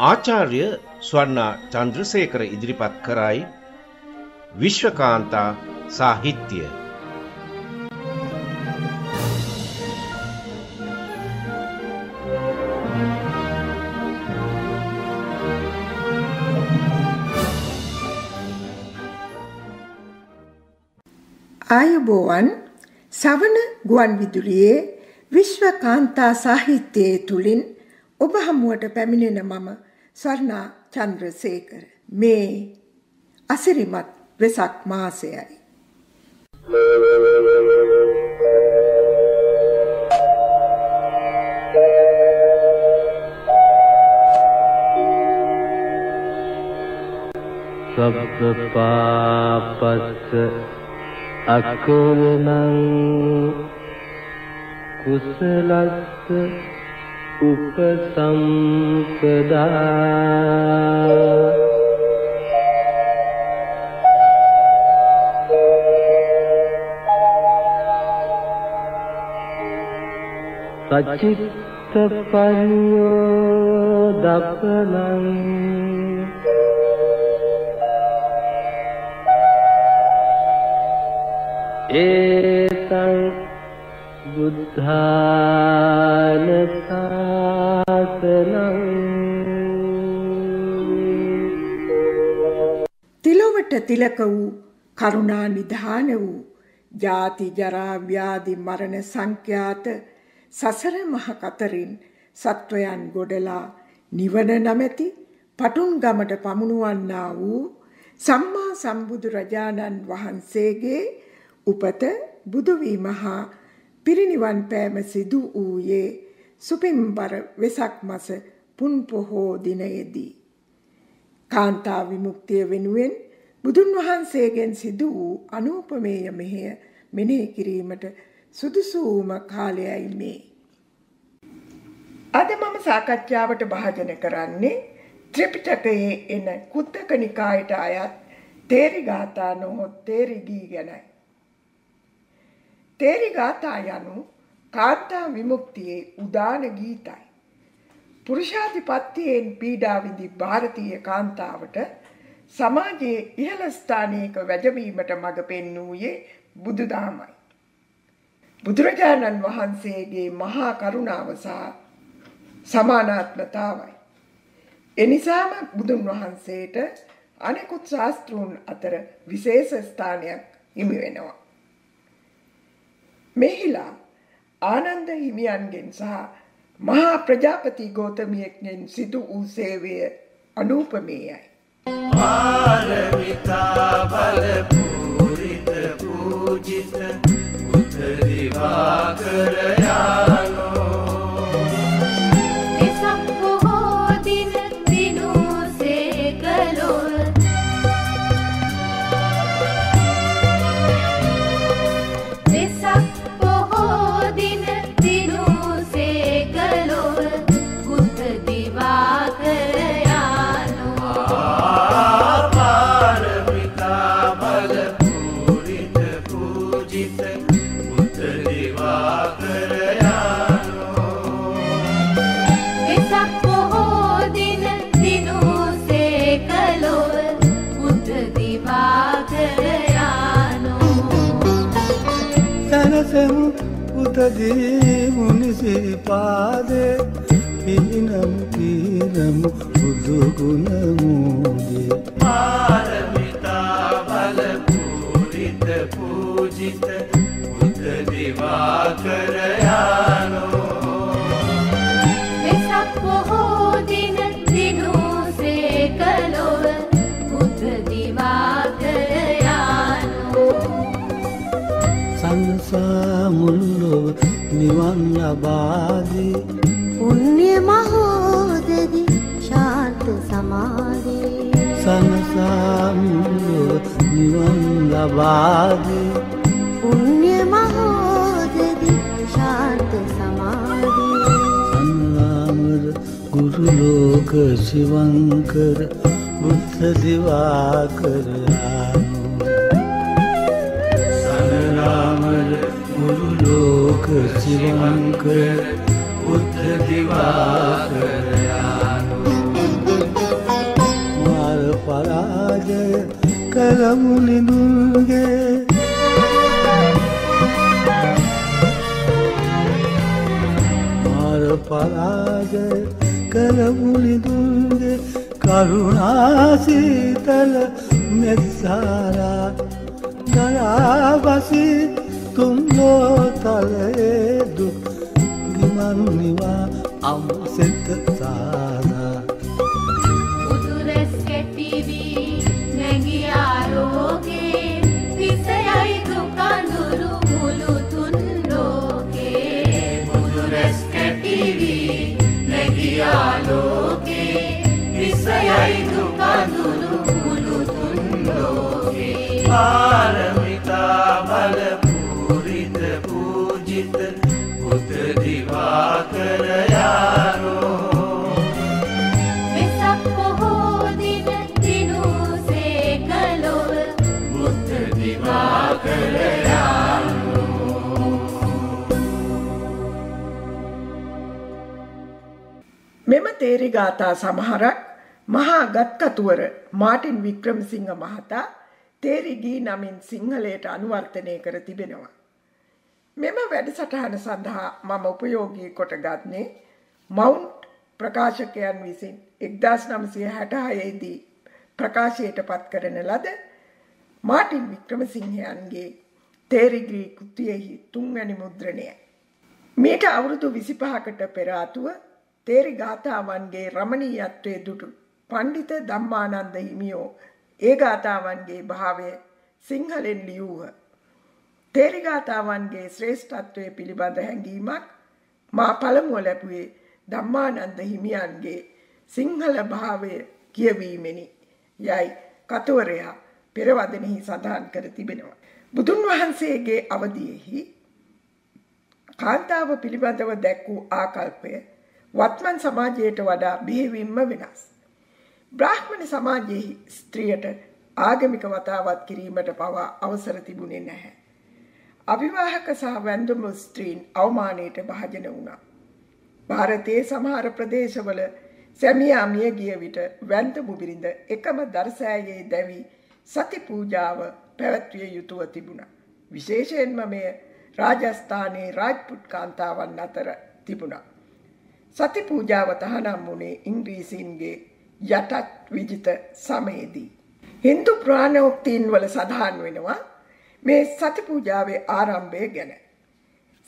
ආචාර්ය ස්වර්ණා චන්ද්‍රසේකර ඉදිරිපත් කරයි විශ්වකාන්තා සාහිත්‍ය. ආයුබෝවන් සවන ගුවන් විදුලියේ විශ්වකාන්තා සාහිත්‍යයේ තුලින් ඔබ හමුවට පැමිණෙන මම ස්වර්ණා චන්ද්‍රසේකර. මේ අසිරිමත් වෙසක් මාසයයි. සබ්බ පාපස්ස අකුරණං කුසලස්ස උපසම්පදා සච්චිත්ත පඤ්ඤෝ දප්පනං ඒතං බුද්ධාන සාසනං. තිලොවට තිලක වූ කරුණා නිධාන වූ ජාති ජරා ව්‍යාධි මරණ සංඛ්‍යාත සසර මහ කතරින් සත්වයන් ගොඩලා නිවන නැමැති පටුන් ගමට පමුණුවන්නා වූ සම්මා සම්බුදු රජාණන් වහන්සේගේ උපත බුදු වීම හා පිරිනිවන් පෑම සිදු වූයේ සුපින්බර වෙසක් මස පුන් පොහෝ දිනයේදී. කාන්තා විමුක්තිය වෙනුවෙන් බුදුන් වහන්සේගෙන් සිදු වූ අනූපමේය මෙහෙය මෙනෙහි කිරීමට සුදුසුම කාලයයි මේ. අද මම සාකච්ඡාවට භාජන කරන්නේ ත්‍රිපිටකයේ එන කුද්දක නිකායට අයත් තේරි ගාථා නොහොත් තේරි ගී ගැනයි. තේරි ගාථා යනු කාන්තා විමුක්තියේ උදාන ගීතයි. පුරුෂාධිපත්‍යයෙන් පීඩා විඳි ಭಾರತೀಯ කාන්තාවට සමාජයේ ඉහළ ස්ථානයක වැජවීමට මඟ පෙන්වූයේ බුදුදහමයි. බුදුරජාණන් වහන්සේගේ මහා කරුණාව සහ සමානාත්මතාවයි. එනිසාම බුදුන් වහන්සේට අනෙකුත් ශාස්ත්‍රූන් අතර විශේෂ ස්ථානයක් හිමි වෙනවා. මෙහිලා ආනන්ද හිමියන්ගෙන් සහ මහා ප්‍රජාපති ගෞතමියන්ගෙන් සිදු වූ සේවය අනූපමේයයි. පාරමිතා බල පූරිත පූජිත බුද්ධ දිවාකර යානෝ උතදී මුනිසිපාදේ පිනමු පිනමු බුදු ගුණ මූදේ පාරමිතා බල පූරිත පූජිත බුද්ධ දිවාකර යානෝ වෙසක් පොහෝ දින දිනුසේ කලොව බුද්ධ දිවාකර යානෝ සංසා මුල්ලොව නිවන් ලබාදී පුණ්‍ය මහෝදදි ශාන්ත සමාධි සංසා මුල්ලොව නිවන් ලබාදී පුණ්‍ය මහෝදදි ශාන්ත සමාධි සංගාමර ගුරු ලෝක ශිවංකර බුද්ධ දිවාකර ගුරු ලෝක ශිවංකර බුද්ධ දිවාකර යානෝ කරමුලිඳුන්ගේ මාර පරාජය කරමුලිඳුන්ගේ කරුණාසීතල මෙත්සාරා දරාවසි තුන්ලෝතලයේ දුක් ගිමන් නිවා අම්සෙත සාරා උදුරස් කැටිවී නැගියා ලෝකේ විසයයි දුකඳුරු මුළු තුන් ලෝකේ උදුරස් කැටිවී නැගියා ලෝකේ විසයයි දුකඳුරු මුළු තුන් ලෝකේ පාරමිතා බල පූරිත පූජිත බුද්ධ දිවාකර යානෝ වෙසක් පොහෝ දින දිනුසේ කලොව බුද්ධ දිවාකර යානෝ. මෙම තේරි ගාථා සමහරක් මහා ගත්කතුවර මාටින් වික්‍රමසිංහ මහතා තේරි ගී නමින් සිංහලයට අනුවර්තනය කර තිබෙනවා. මෙම වැඩසටහන සඳහා මම උපයෝගී කොට ගන්නේ මවුන්ට් ප්‍රකාශකයන් විසින් 1966 දී ප්‍රකාශයට පත් කරන ලද මාටින් වික්‍රමසිංහයන්ගේ තේරි ගී කෘතියෙහි 3 වැනි මුද්‍රණය. මීට අවුරුදු 25කට පෙර ආතුව තේරි ගාථාවන්ගේ රමණීයත්වයේ දුටු පණ්ඩිත ධම්මානන්ද හිමියෝ ඒ ගාථාවන්ගේ භාවය සිංහලෙන් ලියූහ. තේරි ගාථාවන්ගේ ශ්‍රේෂ්ඨත්වයේ පිළිබඳ හැඟීමක් මා පළමුව ලැබුවේ ධම්මානන්ද හිමියන්ගේ සිංහල භාවය කියවීමෙනි යයි කතුවරයා පෙරවදනෙහි සඳහන් කර තිබෙනවා. බුදුන් වහන්සේගේ අවදියෙහි කාන්තාව පිළිබඳව දැක් වූ ආකල්පය වත්මන් සමාජයට වඩා බෙහෙවින්ම වෙනස්. බ්‍රාහ්මණ සමාජයේ ස්ත්‍රියට ආගමික වතාවත් කිරීමට පවා අවසර තිබුණේ නැහැ. අවිවාහක සහ වැන්දුම ස්ත්‍රීන් අවමානයට භාජන වුණා. ಭಾರತයේ සමහර ප්‍රදේශවල සැමියා මිය ගිය විට වැන්දුම බිරිඳ එකම දර්ශනයේ දැවි සති පූජාව පැවැත්විය යුතුව තිබුණා. විශේෂයෙන්ම මෙය රාජස්ථානයේ රාජ්පුත් කාන්තාවන් අතර තිබුණා. සති පූජාව තහනම් වුණේ ඉංග්‍රීසීන්ගේ යටත් විජිත සමයේදී. හින්දු පුරාණෝක්තීන් වල සඳහන් වෙනවා මේ සති පූජාවේ ආරම්භය ගැන.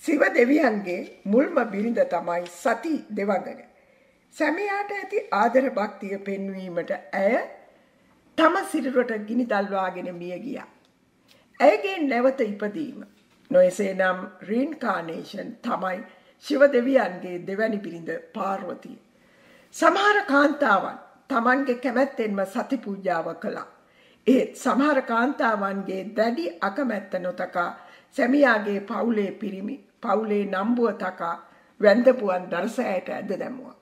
සිව දෙවියන්ගේ මුල්ම බිරිඳ තමයි සති දෙවඟන. සැමියාට ඇති ආදර භක්තිය පෙන්වීමට ඇය තම සිරුරට ගිනි දල්වාගෙන මිය ගියා. ඇයගේ නැවත ඉපදීම නොයසේනම් රීන්කානේෂන් තමයි ශිව දෙවියන්ගේ දෙවැනි බිරිඳ පාර්වතිය. සමහර කාන්තාවන් තමන්ගේ කැමැත්තෙන්ම සති පූජාව කළා. ඒත් සමහර කාන්තාවන්ගේ දැඩි අකමැත්ත නොතකා සැමියාගේ පවුලේ පිරිමි පවුලේ නම්බුව තකා වැන්දපුවන් දර්ශනයට ඇද දැමුවා.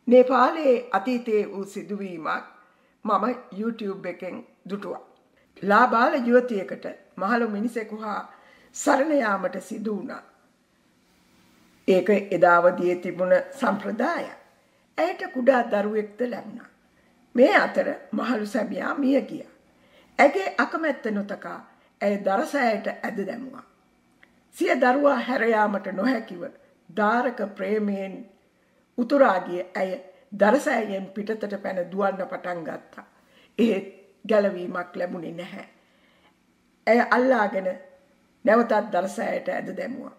නේපාලයේ අතීතයේ වූ සිදුවීමක් මම YouTube එකෙන් දුටුවා. ලාබාල යුවතියකට මහලු මිනිසෙකු හා සරණ යාමට සිදු වුණා. ඒක එදාවදියේ තිබුණ සම්ප්‍රදායක්. ඇයට කුඩා දරුවෙක්ද ලැබුණා. මේ අතර මහලු සැමියා මිය ගියා. ඇගේ අකමැත්ත නොතකා ඇය දරසෑයට ඇද දැමුවා. සිය දරුවා හැර යාමට නොහැකිව දාරක ප්‍රේමයෙන් උතුරා ගිය ඇය දරසෑයෙන් පිටතට පැන දුවන්න පටන් ගත්තා. ඒත් ගැලවීමක් ලැබුණේ නැහැ. ඇය අල්ලාගෙන නැවතත් දරසෑයට ඇද දැමුවා.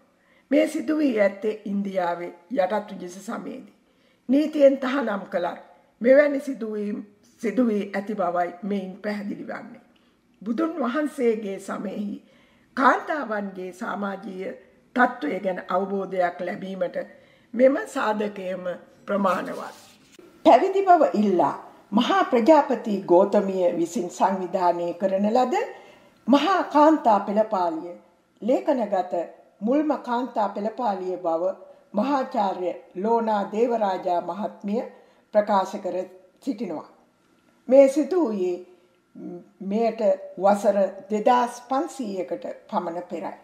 මේ සිදු වී ඇත්තේ ඉන්දියාවේ යටත් විජිත සමයේදී. නීතියෙන් තහනම් කළත් මෙවැනි සිදු වී ඇති බවයි මෙයින් පැහැදිලි වන්නේ. බුදුන් වහන්සේගේ සමයෙහි කාන්තාවන්ගේ සමාජීය තත්ත්වය ගැන අවබෝධයක් ලැබීමට මෙම සාධකයම ප්‍රමාණවත්. පැවිදි බව ඉල්ලා මහා ප්‍රජාපති ගෝතමිය විසින් සංවිධානය කරන ලද මහා කාන්තා පෙළපාලිය ලේඛනගත මුල්ම කාන්තා පෙළපාලිය බව මහාචාර්ය ලෝනා දේවරාජා මහත්මිය ප්‍රකාශ කර සිටිනවා. මේ සිදු වූයේ මෙයට වසර 2500කට පමණ පෙරයි.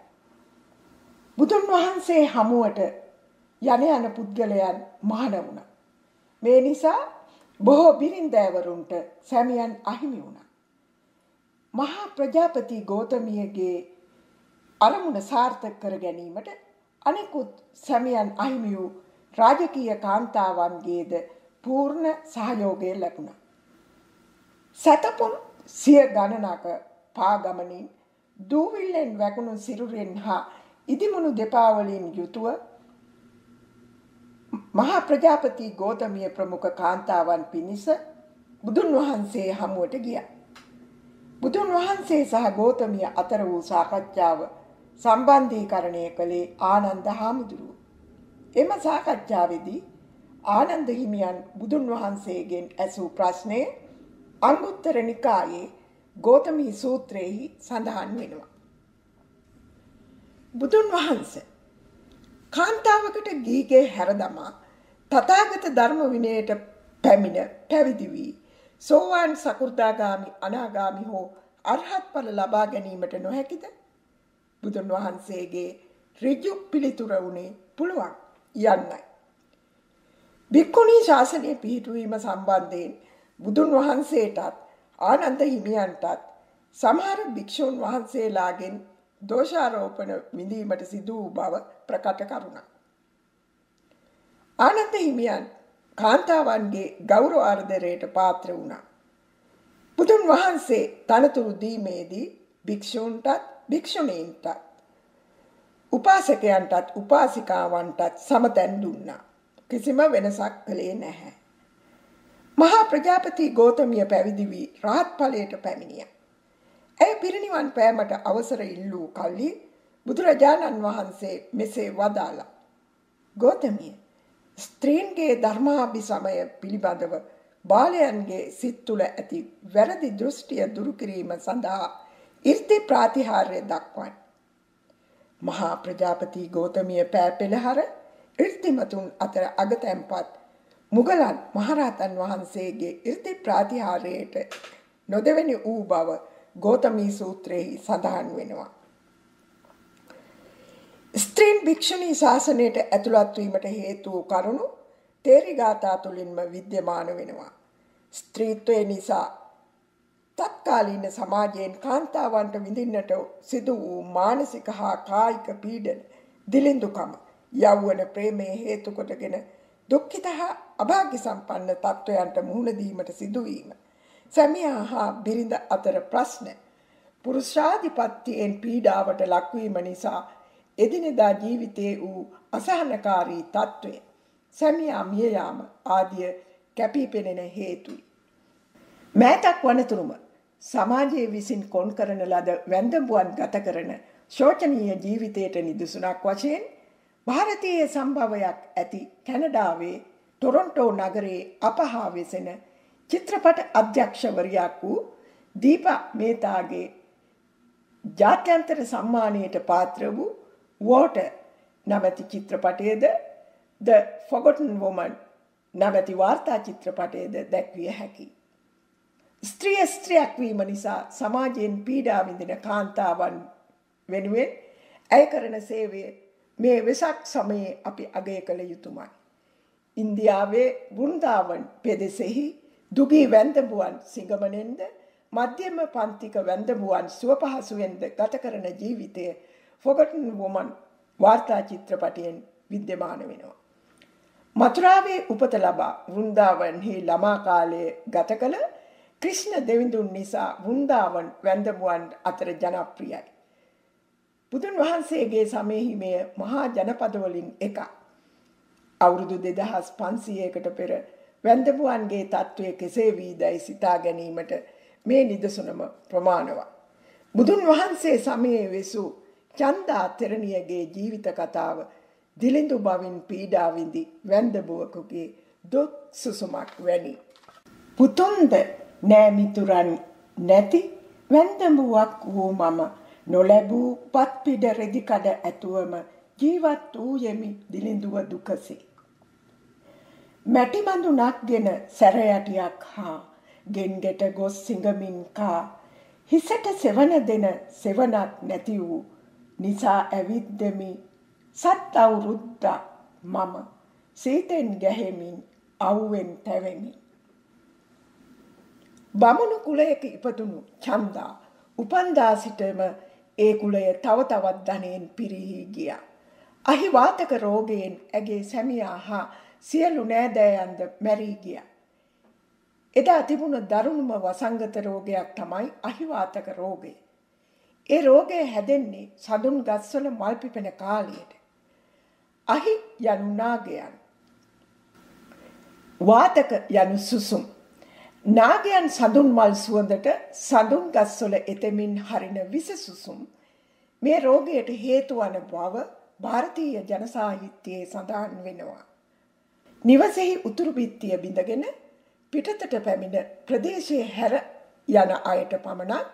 බුදුන් වහන්සේ හමුවට යන පුද්ගලයන් මහණ වුණා. මේ නිසා බොහෝ බිරින්දෑවරුන්ට සැමියන් අහිමි වුණා. මහා ප්‍රජාපති ගෝතමියගේ අරමුණ සාර්ථක කර ගැනීමට අනෙකුත් සැමියන් අහිමි වූ රාජකීය කාන්තාවන්ගේද පූර්ණ සහයෝගය ලැබුණා. සතපුම් සිය ගණනක පාගමනින් දූවිල්ලෙන් වැකුණු සිරුරෙන් හා ඉදිමුණු දෙපා වලින් යුතුව මහා ප්‍රජාපති ගෝතමිය ප්‍රමුඛ කාන්තාවන් පිණිස බුදුන් වහන්සේ හමුවට ගියා. බුදුන් වහන්සේ සහ ගෝතමිය අතර වූ සාකච්ඡාව සම්බන්ධීකරණය කළේ ආනන්ද හාමුදුරුවෝ. එම සාකච්ඡාවේදී ආනන්ද හිමියන් බුදුන් වහන්සේගෙන් ඇසූ ප්‍රශ්නය අංගුත්තර නිකායේ ගෝතමී සූත්‍රයේහි සඳහන් වෙනවා. බුදුන් වහන්සේ කාන්තාවකට ගීගේ හැරදමා තථාගත ධර්ම විනයට පැමිණ පැවිදි වී සෝවාන් සකෘදාගාමි අනාගාමි හෝ අරහත් ඵල ලබා ගැනීමට නොහැකිද? බුදුන් වහන්සේගේ ඍජු පිළිතුර උනේ පුළුවන් යන්නයි. භික්ඛුණී ශාසනය පිහිටුවීම සම්බන්ධයෙන් බුදුන් වහන්සේටත් ආනන්ද හිමියන්ටත් සමහර භික්ෂුන් වහන්සේලාගෙන් දෝෂාරෝපණ විඳීමට සිදු වූ බව ප්‍රකට කරුණා. ආනන්ද හිමියන් කාන්තාවන්ගේ ගෞරව ආදරයට පාත්‍ර වුණා. බුදුන් වහන්සේ තනතුරු දීමේදී භික්ෂූන්ටත් භික්ෂුණීන්ටත් උපාසකයන්ටත් උපාසිකාවන්ටත් සමතැන් දුන්නා. කිසිම වෙනසක් කළේ නැහැ. මහා ප්‍රජාපති ගෝතමිය පැවිදි වී රහත් ඵලයට පැමිණියා. ඇය පිරිනිවන් පෑමට අවසර ඉල්ලූ කල්හි බුදුරජාණන් වහන්සේ මෙසේ වදාළා. ගෝතමිය, ස්ත්‍රීන්ගේ ධර්මාභිසමය පිළිබඳව බාලයන්ගේ සිත් තුළ ඇති වැරදි දෘෂ්ටිය දුරු කිරීම සඳහා ඉර්ධි ප්‍රාතිහාර්ය දක්වන්න. මහා ප්‍රජාපති ගෝතමිය පෑ පෙළහර ඉර්ධිමතුන් අතර අගතැන්පත් මුගලන් මහරහතන් වහන්සේගේ ඉර්ධි ප්‍රාතිහාර්යයට නොදෙවෙනි වූ බව ගෝතමී සූත්‍රයේ සඳහන් වෙනවා. ස්ත්‍රීන් භික්ෂුණී ශාසනයට ඇතුළත් වීමට හේතු වූ කරුණු තේරි ගාථා තුලින්ම විද්‍යමාන වෙනවා. ස්ත්‍රීත්වය නිසා තත්කාලීන සමාජයෙන් කාන්තාවන්ට විඳින්නට සිදු වූ මානසික හා කායික පීඩන, දිලිඳුකම, යෞවන ප්‍රේමයේ හේතු කොටගෙන දුක්ඛිත හා අභාග්‍ය සම්පන්න තත්වයන්ට මුහුණ දීමට සිදුවීම, සැමියා හා බිරිඳ අතර ප්‍රශ්න, පුරුෂාධිපත්‍යයෙන් පීඩාවට ලක්වීම නිසා එදිනෙදා ජීවිතයේ වූ අසහනකාරී තත්වය, සැමියා මිය යාම ආදිය කැපිපෙනෙන හේතුයි. මෑතක් වනතුරුම සමාජයේ විසින් කොන් කරන ලද වැන්දඹුවන් ගත කරන ශෝචනීය ජීවිතයට නිදසුනක් වශයෙන් ಭಾರತೀಯ සම්භවයක් ඇති කැනඩාවේ ටොරොන්ටෝ නගරයේ අපහා වෙසෙන චිත්‍රපට අධ්‍යක්ෂවරියක් වූ දීපා මේතාගේ ජාත්‍යන්තර සම්මානයට පාත්‍ර වූ වෝටර් නමැති චිත්‍රපටයේද The Forgotten Woman නමැති වාර්තා චිත්‍රපටයේද දැක්විය හැකියි. ස්ත්‍රියක් වීම නිසා සමාජයෙන් පීඩා විඳින කාන්තාවන් වෙනුවෙන් ඇය කරන සේවය මේ වෙසක් සමයේ අපි අගය කළ යුතුමයි. ඉන්දියාවේ වෘන්දාවන් පෙදෙසෙහි දුගී වැන්දඹුවන් සිඟමනෙන්ද මධ්‍යම පන්තික වැන්දඹුවන් සුවපහසුවෙන්ද ගත කරන ජීවිතය Forgotten Woman වාර්තා චිත්‍රපටයෙන් විද්‍යමාන වෙනවා. මථුරාවේ උපත ලබා වෘන්දාවන්හි ළමා කාලයේ ගත කළ ක්‍රිෂ්ණ දෙවිඳුන් නිසා වෘන්දාවන් වැන්දඹුවන් අතර ජනප්‍රියයි. බුදුන් වහන්සේගේ සමයෙහි මෙය මහා ජනපදවලින් එකක්. අවුරුදු 2500කට පෙර වැන්දඹුවන්ගේ තත්වය කෙසේ වීදැයි සිතා ගැනීමට මේ නිදසුනම ප්‍රමාණවත්. බුදුන් වහන්සේ සමයේ වෙසූ චන්දා තෙරණියගේ ජීවිත කතාව දිලිඳු බවින් පීඩා විඳි වැන්දඹුවකගේ දුක් සුසුමක් වැනි. පුතුන්ද නෑ මිතුරන් නැති වැන්දඹුවක් වූ මම නොලැබූ පත්පිඩ රෙදි කඩ ඇතුවම ජීවත් වූ යෙමි දිලිඳුව දුකසේ. මැටි බඳුනක්ගෙන සැරයටියක් හා ගෙන්ගෙට ගොස් සිඟමින් කා හිසට සෙවන දෙන සෙවනක් නැති වූ නිසා ඇවිද්දෙමි සත් අවුරුද්දක් මම සීතෙන් ගැහෙමින් අවුවෙන් තැවෙමි. බමුණු කුලයක ඉපදුණු චන්දා උපන්දා සිටම ඒ කුලය තව තවත් ධනයෙන් පිරිහී ගියා. අහිවාතක රෝගයෙන් ඇගේ සැමියා හා සියලු නෑදෑයන්ද මැරී ගියා. එදා තිබුණ දරුණුම වසංගත රෝගයක් තමයි අහිවාතක රෝගය. ඒ රෝගය හැදෙන්නේ සදුන් ගස්වල මල් පිපෙන කාලයට. අහි යනු නාගයන්, වාතක යනු සුසුම්. නාගයන් සදුන් මල් සුවඳට සදුන් ගස්වල එතෙමින් හරින විස සුසුම් මේ රෝගයට හේතු වන බව ಭಾರತೀಯ ජන සාහිත්‍යයේ සඳහන් වෙනවා. නිවසෙහි උතුරු බිත්තිය බිඳගෙන පිටතට පැමිණ ප්‍රදේශයේ හැර යන අයට පමණක්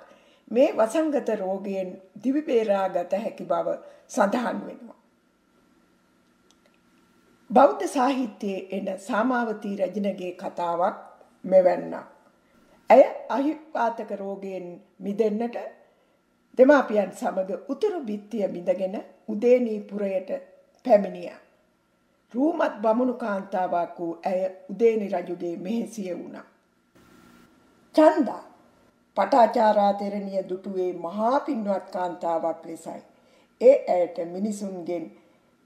මේ වසංගත රෝගයෙන් දිවි බේරාගත හැකි බව සඳහන් වෙනවා. බෞද්ධ සාහිත්‍යයේ එන සාමාවතී රජුගේ කතාවක් මෙවැන්න. ඇය අහිවාතක රෝගයෙන් මිදෙන්නට දෙමාපියන් සමග උතුරු බිත්තිය බිඳගෙන උදේනීපුරයට පැමිණියා. රූමත් බමුණු කාන්තාවක් වූ ඇය උදේනි රජුගේ මෙහෙසිය වුණා. චන්දා පටාචාරා තෙරණිය දුටුවේ මහා පින්වත් කාන්තාවක් ලෙසයි. ඒ ඇයට මිනිසුන්ගෙන්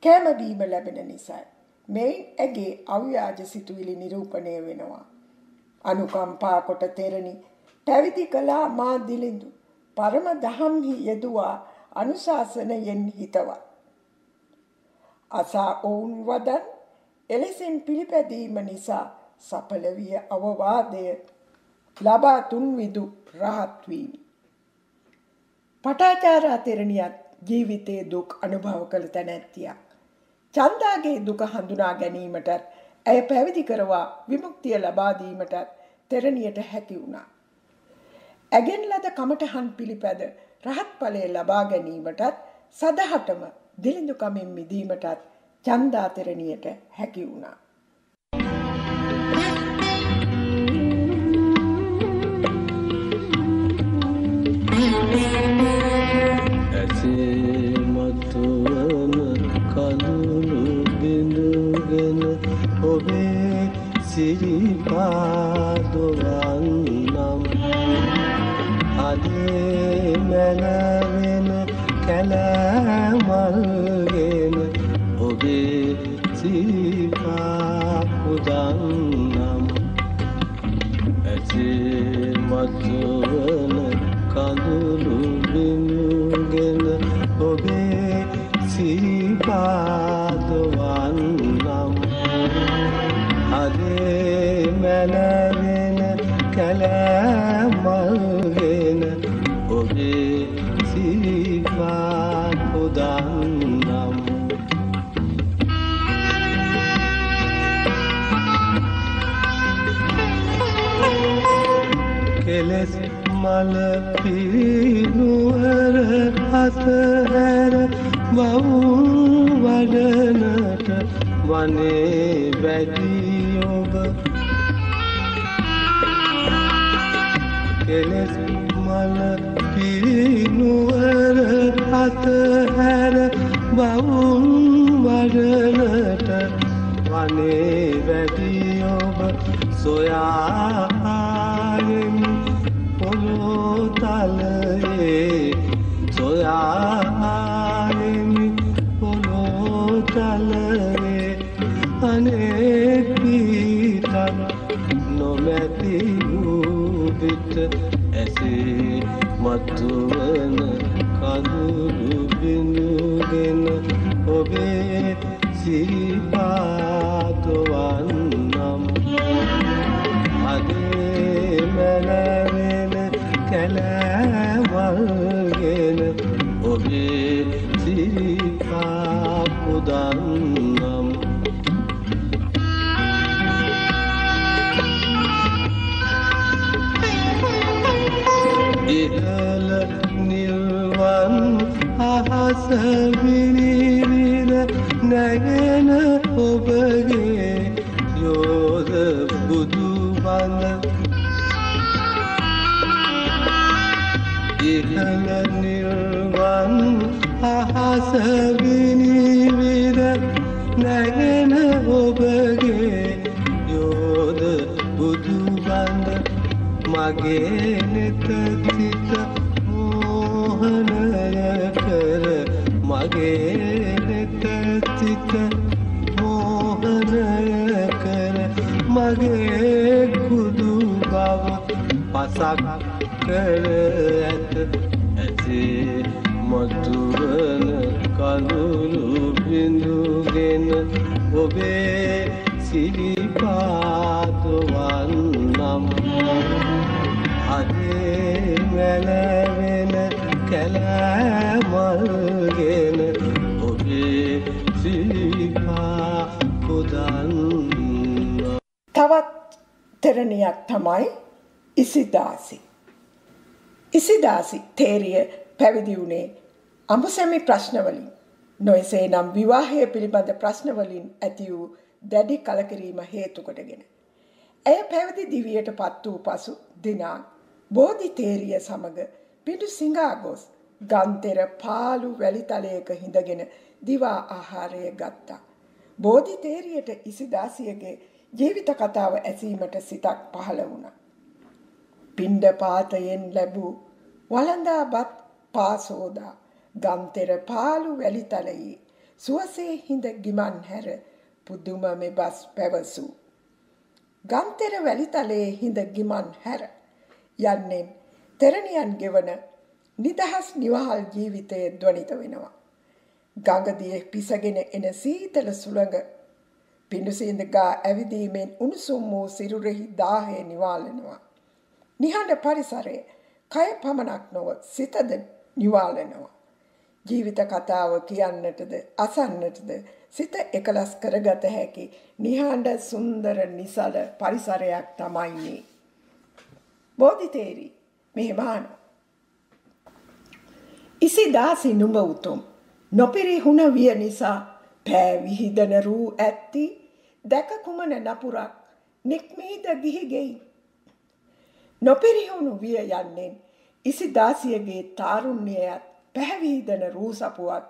කැම බීම ලැබෙන නිසායි. මෙයින් ඇගේ අව්‍යාජ සිතුවිලි නිරූපණය වෙනවා. අනුකම්පා කොට තෙරණි පැවිදි කළා මා දිලිඳු පරම දහම්හි යෙදුවා අනුශාසනයෙන් හිතවත්. අසා ඔවුන් වදන් එලෙසින් පිළිපැදීම නිසා සඵල විය අවවාදය ලබා තුන්විදු රහත් වීමි. පටාචාරා තෙරණියත් ජීවිතයේ දුක් අනුභව කළ තැනැත්තියක්. චන්දාගේ දුක හඳුනා ගැනීමටත් ඇය පැවිදි කරවා විමුක්තිය ලබා දීමටත් තෙරණියට හැකි වුණා. ඇගෙන් ලද කමඨහන් පිළිපැද රහත් ඵලය ලබා ගැනීමටත් සදහටම දිලිඳු කමින් මිදීමටත් චන්දා තෙරණියට හැකි වුණා. ඇසේ මතුවන කඳුළු බිඳුගෙන ඔබේ සිරිපාදවන්නම් අදේ මැනවෙන කැලෑමල්ගෙන ඔබේ සිරිපාපුදන්නම් ඇසේ මතුවන කඳුළු බිඳුගෙන ඔබේ සිරිපාදවන්නම් අදේ මැනවෙන කැලෑමල්ගෙන ඔබේ සිරිපාපුදන්නම් කෙලෙස් මල පිරිනුවර අතහැර වවුන් වඩනට වනේ වැඩි ඔබ කෙලෙස් මල පිරිනුවර අතහැර වවුන් වඩනට වනේ වැඩි ඔබ සොයාගෙමි පොළොතලයේ සොයාගෙමි පොළොතලයේ අනේක පිටක් නොමැති වූ විට ඇසේ මතුවන කඳුළු බිඳුගෙන ඔබේ සිරිපාදවන්නම් අදේ මැනවෙන කැලෑමල්ගෙන ඔබේ සිරිපාපුදන්නම් ඉහළ නිල්වන් අහස විනිවිද නැගෙන ඔබගේ යෝධ බුදු බඳ ඉහළ නිල්වන් අහස විනිවිද නැගෙන ඔබගේ යෝධ බුදු බඳ මගේ නෙත සිත මෝහනය කර මගේ නෙත සිත මෝහනය කර මගේ කුදු බව පසක් කර ඇත ඇසේ මතුවන කඳුළු බිඳුගෙන ඔබේ සිරිපාද වන්නම් අදේ මැලවෙන කැලෑමල්ගෙන ඔබේ සිරිපා පුදන්න. තවත් තරණයක් තමයි ඉසිදාසි. ඉසිදාසි තේරිය පැවිදි වුණේ අඹසැමි ප්‍රශ්නවලින්. නොයසේ නම් විවාහය පිළිබඳ ප්‍රශ්නවලින් ඇති වූ දැඩි කලකිරීම හේතු කොටගෙන. ඇය පැවිදි දිවියට පත් වූ පසු දිනක් බෝධි තේරිය සමග පිටු සිඟා ගොස් ගන්තෙර පාළු වැලිතලයක හිඳගෙන දිවා ආහාරය ගත්තා. බෝධි තේරියට ඉසිදාසියගේ ජීවිත කතාව ඇසීමට සිතක් පහළ වුණා. පිණ්ඩ පාතයෙන් ලැබූ වළඳාපත් පාසෝදා ගන්තෙර පාළු වැලිතලයේ සුවසේ හිඳ ගිමන් හැර පුදුම මෙබස් පැවසූ. ගන්තෙර වැලිතලයේ හිඳ ගිමන් හැර යන්නේ තෙරණියන් ගෙවන නිදහස් නිවහල් ජීවිතයේ ධ්වනිත වෙනවා. ගඟදියේ පිසගෙන එන සීතල සුළඟ පිඬුසිඳ ගා ඇවිදීමෙන් උණුසුම් වූ සිරුරෙහි දාහය නිවාලනවා. නිහඬ පරිසරයේ කය පමණක් නොව සිතද නිවාලනවා. ජීවිත කතාව කියන්නටද අසන්නටද සිත එකලස් කරගත හැකි නිහඬ සුන්දර නිසල පරිසරයක් තමයි මේ. බෝධිතේරි මෙහෙමාන ඉසිදාසි නුඹ උතුම් නොපිරිහුණ විය නිසා පෑ විහිදන රූ ඇත්ති දැක කුමන නපුරක් නික්මීද ගිහි ගෙයි. නොපිරිහුණු විය යන්නේ ඉසිදාසියගේ තාරුණ්‍යයත් පැහැවිහිදන රූ සපුවත්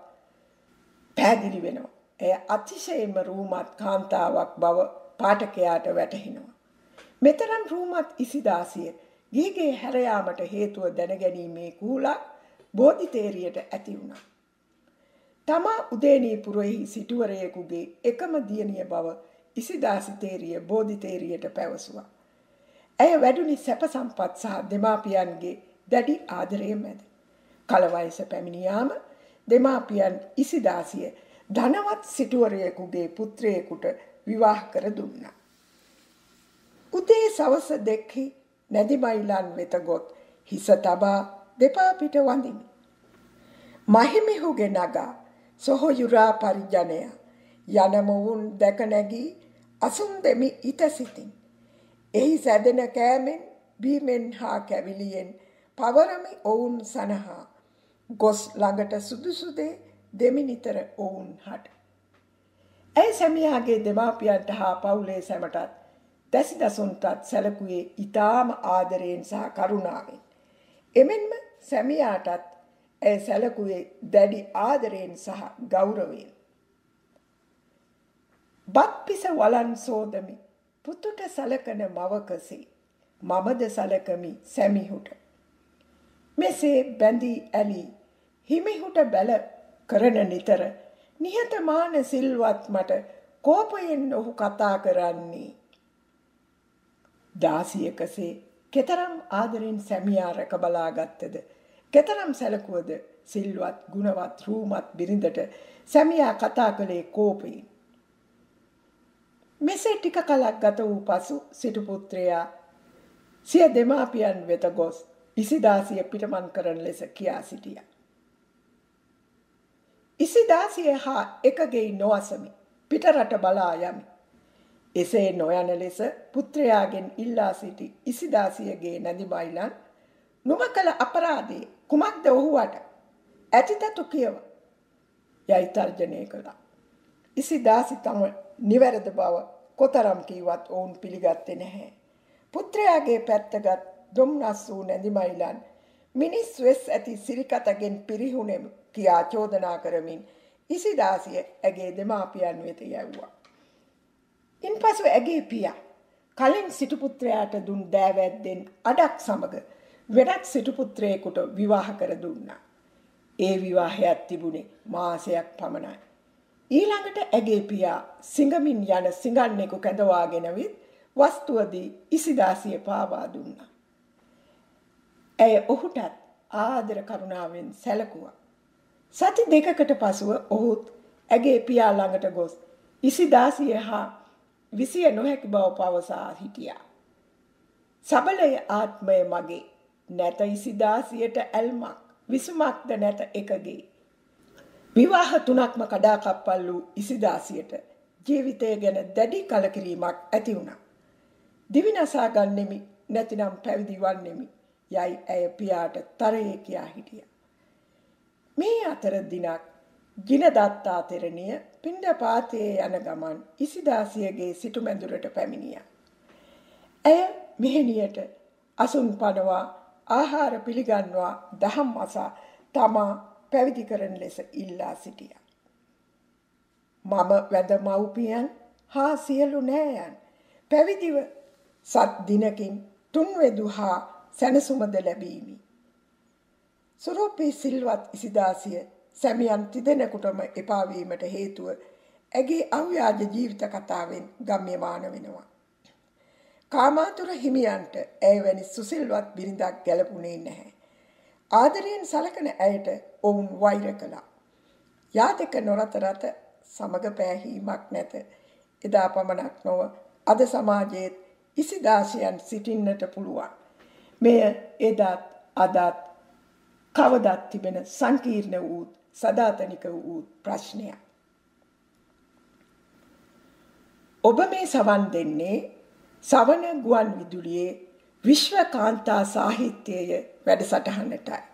පැහැදිලි වෙනවා. එය අතිශයින්ම රූමත් කාන්තාවක් බව පාඨකයාට වැටහෙනවා. මෙතරම් රූමත් ඉසිදාසිය ගිහිගේ හැර යාමට හේතුව දැනගැනීමේ කූලක් බෝධිතේරියට ඇති වුණා. තමා උදේනීපුරෙහි සිටුවරයෙකුගේ එකම දියණිය බව ඉසිදාසි තේරිය බෝධිතේරියට පැවසුවා. ඇය වැඩුණි සැප සම්පත් සහ දෙමාපියන්ගේ දැඩි ආදරය මැද. කල වයස පැමිණියාම දෙමාපියන් ඉසිදාසිය ධනවත් සිටුවරයෙකුගේ පුත්‍රයෙකුට විවාහ කර දුන්නා. උදේ සවස දෙකෙහි නැදිමයිලන් වෙත ගොත් හිස තබා දෙපා පිට වඳිමි. මහිමිහුගේ නගා සොහොයුරා පරිජනය යන මොවුන් දැක නැගී අසුන් දෙමි ඉත සිතින්. එහි සැදෙන කෑමෙන් බීමෙන් හා කැවිලියෙන් පවරමි ඔවුන් සනහා ගොස් ළඟට සුදුසුදේ දෙමි නිතර ඔවුන් හට. ඇය සැමියාගේ දෙමාපියන්ට හා පවුලේ සැමටත් දැසි දසුන්ටත් සැලකුවේ ඊටාම ආදරයෙන් සහ කරුණාවෙන්. එමෙන්ම සැමියාටත් ඇය සැලකුවේ දැඩි ආදරයෙන් සහ ගෞරවයෙන්. බත් පිස වලන් සෝදමි පුතුට සලකන මවකසේ මමද සලකමි සැමිහුට. මෙසේ බැඳී ඇලී හිමිහුට බැල කරන නිතර නිහතමාන සිල්වත් මට කෝපයෙන් ඔහු කතා කරන්නේ. දාසියකසේ කෙතරම් ආදරෙන් සැමියා රැක බලාගත්තද කෙතරම් සැලකුවද සිල්වත් ගුණවත් රූමත් බිරිඳට සැමියා කතා කළේ කෝපයෙන්. මෙසේ ටික කලක් ගත වූ පසු සිටු පුත්‍රයා සිය දෙමාපියන් වෙත ගොස් ඉසිදාසිය පිටමන් කරන ලෙස කියා සිටියා. ඉසිදාසිය හා එකගෙයි නොවසමි පිටරට බලා යමි. එසේ නොයන ලෙස පුත්‍රයාගෙන් ඉල්ලා සිටි ඉසිදාසියගේ නැදිමයිලන් නුඹ කළ අපරාධයේ කුමක්ද ඔහුවට ඇතිතතු කියව යයි තර්ජනය කළා. ඉසිදාසි තම නිවැරදි බව කොතරම් කීවත් ඔවුන් පිළිගත්තේ නැහැ. පුත්‍රයාගේ පැත්තගත් දුම්නස් වූ නැදිමයිලන් මිනිස් වෙස් ඇති සිරිකතගෙන් පිරිහුණෙමු කියා චෝදනා කරමින් ඉසිදාසිය ඇගේ දෙමාපියන් වෙත යැව්වා. ඉන්පසු ඇගේ පියා කලින් සිටුපුත්‍රයාට දුන් දෑවැද්දෙන් අඩක් සමග වෙනත් සිටුපුත්‍රයෙකුට විවාහ කර දුන්නා. ඒ විවාහයක් තිබුණේ මාසයක් පමණයි. ඊළඟට ඇගේ පියා සිඟමින් යන සිඟන්නෙකු කැඳවාගෙන විත් වස්තුවදී ඉසිදාසිය පාවා දුන්නා. ඇය ඔහුටත් ආදර කරුණාවෙන් සැලකුවා. සති දෙකකට පසුව ඔහුත් ඇගේ පියා ළඟට ගොස් ඉසිදාසිය හා විසිය නොහැකි බව පවසා හිටියා. සබලය ආත්මය මගේ නැත ඉසිදාසියට ඇල්මක් විසුමක්ද නැත එකගේ. විවාහ 3ක්ම කඩාකප්පල් වූ ඉසිදාසියට ජීවිතය ගැන දැඩි කලකිරීමක් ඇති වුණා. දිවි නසා ගන්නෙමි නැතිනම් පැවිදි වන්නෙමි යයි ඇය පියාට තරයේ කියා හිටියා. මේ අතර දිනක් ජිනදත්තා තෙරණිය පිණ්ඩපාතයේ යන ගමන් ඉසිදාසියගේ සිටුමැදුරට පැමිණියා. ඇය මෙහෙණියට අසුන් පනවා ආහාර පිළිගන්වා දහම් අසා තමා පැවිදි කරන ලෙස ඉල්ලා සිටියා. මම වැඳ මව්පියන් හා සියලු නෑයන් පැවිදිව සත් දිනකින් තුන්වෙදු හා සැනසුමද ලැබීමි. සුරූපී සිල්වත් ඉසිදාසිය සැමියන් තිදෙනෙකුටම එපා වීමට හේතුව ඇගේ අව්‍යාජ ජීවිත කතාවෙන් ගම්‍යමාන වෙනවා. කාමාතුර හිමියන්ට ඇය වැනි සුසිල්වත් බිරිඳක් ගැලපුණේ නැහැ. ආදරයෙන් සලකන ඇයට ඔවුන් වෛර කළා. යාදක නොරත රත සමග පෑහීමක් නැත. එදා පමණක් නොව අද සමාජයේ ඉසිදාසියන් සිටින්නට පුළුවන්. මෙය එදත් අදත් කවදත් තිබෙන සංකීර්ණ වූ සදාතනික වූ ප්‍රශ්නයක්. ඔබ මේ සවන් දෙන්නේ සවන ගුවන් විදුලියේ විශ්ව කාන්තා සාහිත්‍යය වැඩසටහනටයි.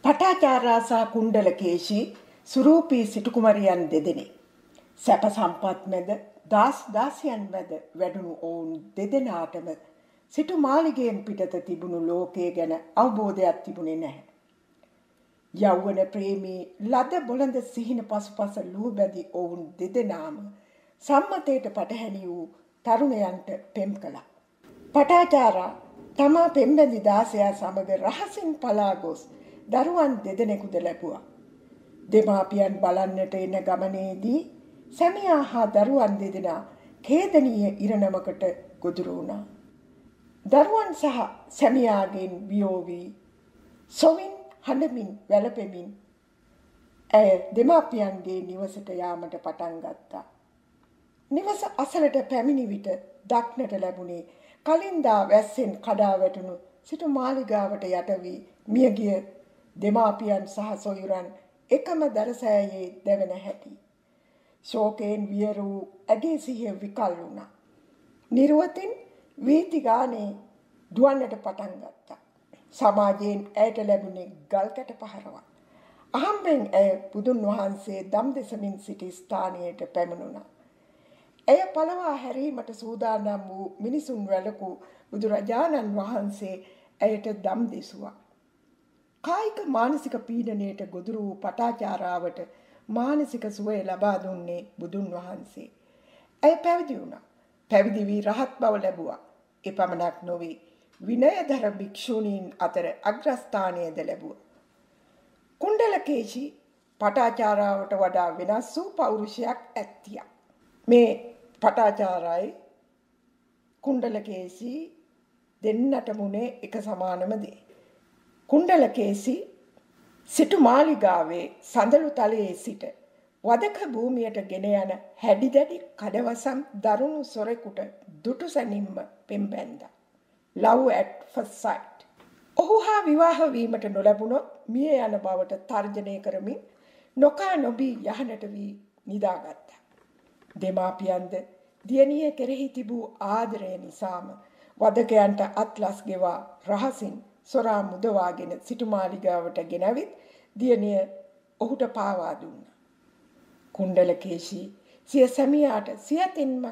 පටාචාරා සහ කුණ්ඩලකේශී සුරූපී සිටුකුමරියන් දෙදෙනෙක්. සැප සම්පත් මැද දාස්යන් මැද වැඩුණු ඔවුන් දෙදෙනාටම සිටු මාලිගයෙන් පිටත තිබුණු ලෝකයේ ගැන අවබෝධයක් තිබුණේ නැහැ. යෞවන ප්‍රේමී ලද බොළඳ සිහින පසුපස ලුහුබැඳි ඔවුන් දෙදෙනාම සම්මතයට පටහැනි වූ තරුණයන්ට පෙම් කළා. පටාචාරා තමා පෙම්බැඳි දාසයා සමග රහසින් පලා ගොස් දරුවන් දෙදෙනෙකුද ලැබුවා. දෙමාපියන් බලන්නට එන ගමනේදී සැමියා හා දරුවන් දෙදෙනා ඛේදනීය ඉරණමකට ගොදුරු වුණා. දරුවන් සහ සැමියාගෙන් වියෝ වී සොවින් හඬමින් වැළපෙමින් ඇය දෙමාපියන්ගේ නිවසට යාමට පටන් ගත්තා. නිවස අසලට පැමිණි විට දක්නට ලැබුණේ කලින්දා වැස්සෙන් කඩා වැටුණු සිටු මාලිගාවට යට වී මියගිය දෙමාපියන් සහ සොයුරන් එකම දරසෑයේ දැවෙන හැටි. ශෝකයෙන් වියරූ ඇගේ සිහිය විකල් වුණා. නිරුවතින් වීති ගානේ දුවන්නට පටන් ගත්තා. සමාජයෙන් ඇයට ලැබුණේ ගල්කැට පහරවක්. අහම්බෙන් ඇය බුදුන් වහන්සේ දම් දෙසමින් සිටි ස්ථානයට පැමිණුණා. ඇය පළවා හැරීමට සූදානම් වූ මිනිසුන් වැළකූ බුදුරජාණන් වහන්සේ ඇයට දම් දෙසුවා. කායික මානසික පීඩනයට ගොදුරු වූ පටාචාරාවට මානසික සුවය ලබා දුන්නේ බුදුන් වහන්සේ. ඇය පැවිදි වුණා. පැවිදි වී රහත් බව ලැබුවා. එපමණක් නොවේ විනයධර භික්ෂුණීන් අතර අග්‍රස්ථානයද ලැබුවා. කුණ්ඩලකේශී පටාචාරාවට වඩා වෙනස් වූ පෞරුෂයක් ඇත්තියක්. මේ පටාචාරායි කුණ්ඩලකේශී දෙන්නට මුනේ එක සමානම දේ. කුණ්ඩලකේශී සිටු මාලිගාවේ සඳලු තලයේ සිට වදක භූමියට ගෙන යන හැඩිදැඩි කඩවසම් දරුණු සොරෙකුට දුටු සැනින්ම පෙම්බැන්දා. Love at first sight. ඔහු හා විවාහ වීමට නොලැබුණොත් මිය යන බවට තර්ජනය කරමින් නොකා නොබී යහනට වී නිදාගත්තා. දෙමාපියන්ද දියණිය කෙරෙහි තිබූ ආදරය නිසාම වදකයන්ට අත්ලස් ගෙවා රහසින් සොරා මුදවාගෙන සිටු මාලිගාවට ගෙනවිත් දියණිය ඔහුට පාවා දුන්නා. කුණ්ඩලකේශී සිය සැමියාට සියතින්ම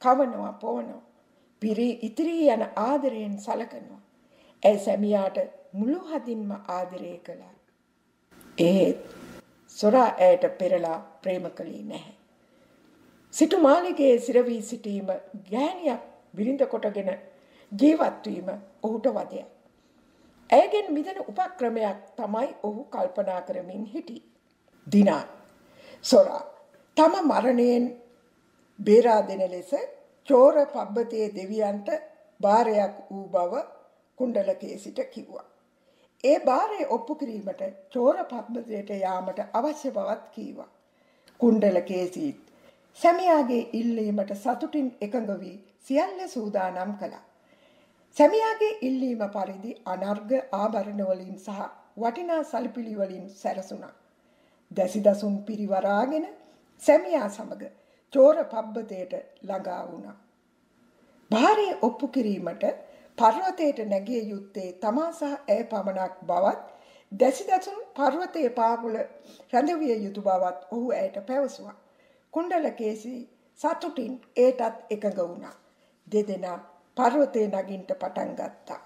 කවනවා පොවනවා. ඉතිරී යන ආදරයෙන් සලකනවා. ඇය සැමියාට මුළු හදින්ම ආදරය කළා. ඒත් සොරා ඇයට පෙරලා ප්‍රේම කළේ නැහැ. සිටු මාලිගයේ සිරවී සිටීම ගෑණියක් බිරිඳ කොටගෙන ජීවත් වීම ඔහුට වදයක්. ඇයගෙන් මිදෙන උපක්‍රමයක් තමයි ඔහු කල්පනා කරමින් හිටියේ. දිනා සොරා තම මරණයෙන් බේරා දෙන ලෙස චෝර පබ්බතේ දෙවියන්ට බාරයක් වූ බව කුණ්ඩලකේසිට කිව්වා. ඒ බාරය ඔප්පු කිරීමට චෝර පබ්බතයට යාමට අවශ්‍ය බවත් කීවා. කුණ්ඩලකේසීත් සැමියාගේ ඉල්ලීමට සතුටින් එකඟ වී සියල්ල සූදානම් කළා. සැමියාගේ ඉල්ලීම පරිදි අනර්ඝ ආභරණ වලින් සහ වටිනා සල්පිලි වලින් සැරසුණා. දසිදසුන් පිරිවරාගෙන සැමියා සමග චෝර පබ්බතයට ළඟා වුණා. භාරය ඔප්පු කිරීමට පර්වතයට නැගිය යුත්තේ තමා සහ ඇය පමණක් බවත් දසිදසුන් පර්වතයේ පාමුල රැඳවිය යුතු බවත් ඔහු ඇයට පැවසුවා. කුණ්ඩලකේසී සතුටින් ඒටත් එකඟ වුණා. දෙදෙනා පර්වතයේ නගින්ට පටන් ගත්තා.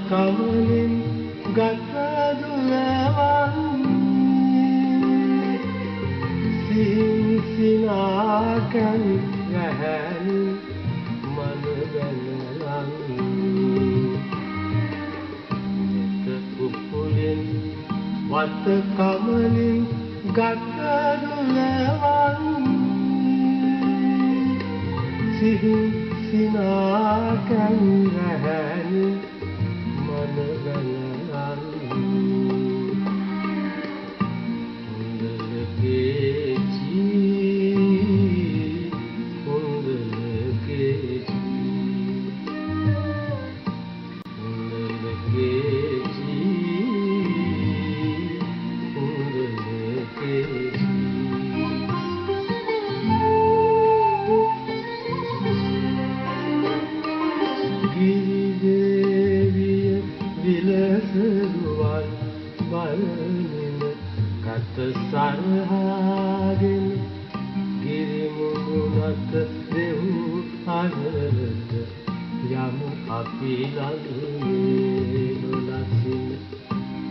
කමලින් ගතදුලවන් සිනාකන් රැහැනි මනගලලන් උපුලින් වත කමලින් ගතදුලවන් සිනාකන් රැහැනි සරහාගෙන ගිරිමුණුනත දෙව් අනරට යමු අපි ළඟ ලසින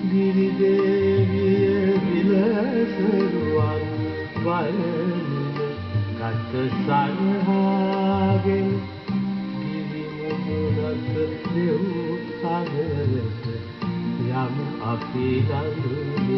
ගිරිදේවිය විලසරුවන් වයනින කත සරහාගෙන ගිරිමුණුනත දෙව් අනරට යමු අපි ළඟ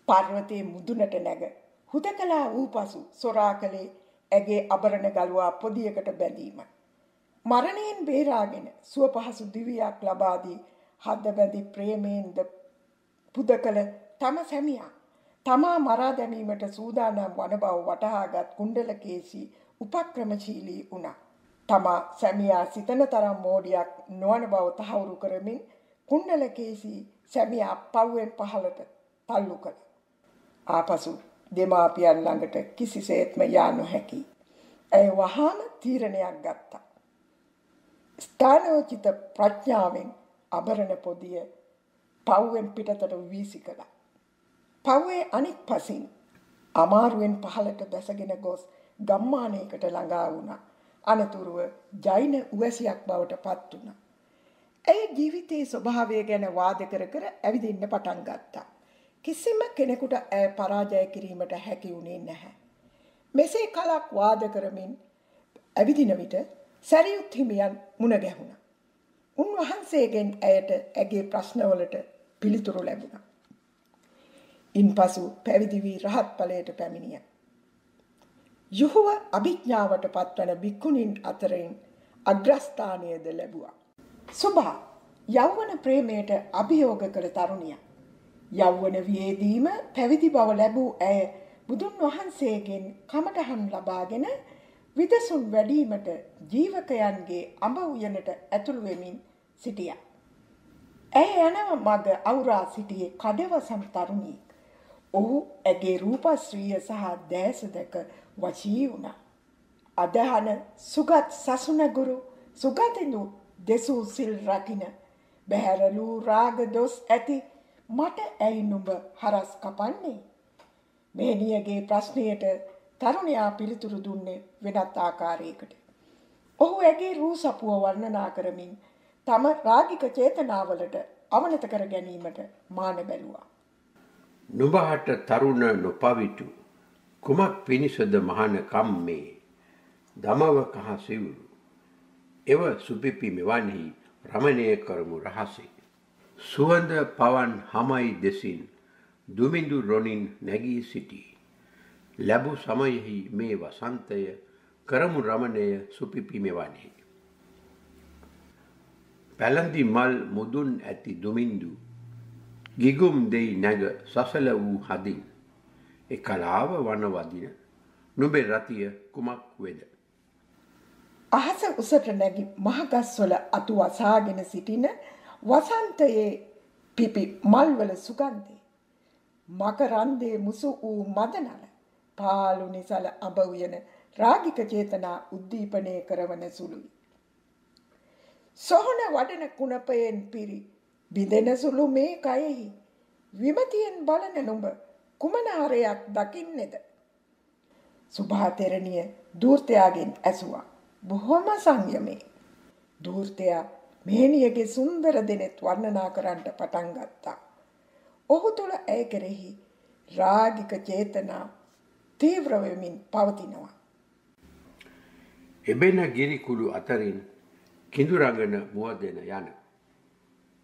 පර්වතයේ මුදුනට නැග හුදකලා වූ පසු සොරා කලේ ඇගේ අබරණ ගලවා පොදියකට බැඳීම. මරණයෙන් බේරාගෙන සුව පහසු දිවියක් ලබා දී හද බැඳි ප්‍රේමයෙන්ද පුදකල තම සැමියා තමා මරා දැමීමට සූදානම් වන බව වටහාගත් කුණ්ඩලකේසි උපක්‍රමශීලී වුණා. තමා සැමියා සිතන තරම් මෝඩියක් නොවන බව තහවුරු කරමින් කුණ්ඩලකේසි සැමියා පව්වෙන් පහළට තල්ලු කළා. ආපසු දෙමාපියන් ළඟට කිසිසේත්ම යා නොහැකි. ඇය වහාම තීරණයක් ගත්තා. ස්ථානෝචිත ප්‍රඥාවෙන් අබරණ පොදිය පව්වෙන් පිටතට වීසි කළා. පව්වේ අනික් පසින් අමාරුවෙන් පහළට බැසගෙන ගොස් ගම්මානයකට ළඟා වුණා. අනතුරුව ජෛන උවැසියක් බවට පත් වුණා. ඇය ජීවිතයේ ස්වභාවය ගැන වාද කර කර ඇවිදින්න පටන් ගත්තා. කිසිම කෙනෙකුට ඇය පරාජය කිරීමට හැකි වුණේ නැහැ. මෙසේ කලක් වාද කරමින් ඇවිදින විට සැරියුත් හිමියන් මුණ ගැහුණා. උන්වහන්සේගෙන් ඇයට ඇගේ ප්‍රශ්නවලට පිළිතුරු ලැබුණා. ඉන්පසු පැවිදි වී රහත් ඵලයට පැමිණියා. යහුව අභිඥාවට පත්වන භික්ඛුණීන් අතරින් අග්‍රස්ථානයද ලැබුවා. සුභා යෞවන ප්‍රේමයට අභියෝග කළ තරුණියක්. යෞවන වියේදීම පැවිදි බව ලැබූ ඇය බුදුන් වහන්සේගෙන් කමඨහන් ලබාගෙන විදසුන් වැඩීමට ජීවකයන්ගේ අඹ උයනට ඇතුළු වෙමින් සිටියා. ඇය යන මග අවුරා සිටියේ කඩවසම් තරුණියෙක්. ඔහු ඇගේ රූපශ්‍රීය සහ දැස දැක වශී වුණා. අදහන සුගත් සසුනගුරු සුගතිනු දෙසූ සිල් රකින බැහැරලූ රාග දොස් ඇති මට ඇයි නුඹ හරස් කපන්නේ? මෙහෙණියගේ ප්‍රශ්නයට තරුණයා පිළිතුරු දුන්නේ වෙනත් ආකාරයකට. ඔහු ඇගේ රූ සපුව වර්ණනා කරමින් තම රාගික චේතනාවලට අවනත කර ගැනීමට මාන බැලුවා. නුඹහට තරුණ නොපවිතු කුමක් පිණිසද මහාන කම්මේ දමව කහ සිවුරු එව සුපිපි මෙවන්හි රමණය කරමු රහසේ සුවඳ පවන් හමයි දෙසින් දුමිඳු රොණින් නැගී සිටී ලැබු සමයෙහි මේ වසන්තය කරමු රමණය සුපිපි මෙවන්හි පැලඳි මල් මුදුන් ඇති දුමිඳු ගිගුම් දෙයි නැග සසල වූ හදින් එකලාව වනවදින නුඹේ රතිය කුමක් වේද? අහස උසට නැගි මහගස්වල අතු වසාගෙන සිටින වසන්තයේ පිපි මල්වල සුගන්ධය මකරන්දේ මුසු වූ මදනල පාලු නිසල අඹ උයන රාගික චේතනා උද්දීපනය කරවන සුළුයි. සොහන වඩන කුණපයෙන් පිරි බිඳෙන සුළු මේ කයෙහි විමතියෙන් බලන නුඹ කුමන හරයක් දකින්නේද? සුභා තෙරණිය දූර්තයාගෙන් ඇසුවා. බොහොම සංයමේ. දූර්තයා මෙහෙණියගේ සුන්දර දෙනෙත් වර්ණනා කරන්නට පටන් ගත්තා. ඔහු තුළ ඇය කෙරෙහි රාගික චේතනා තීව්‍ර වෙමින් පවතිනවා. එබෙන ගිරිකුළු අතරින් කිඳුරඟන මුවදෙන යන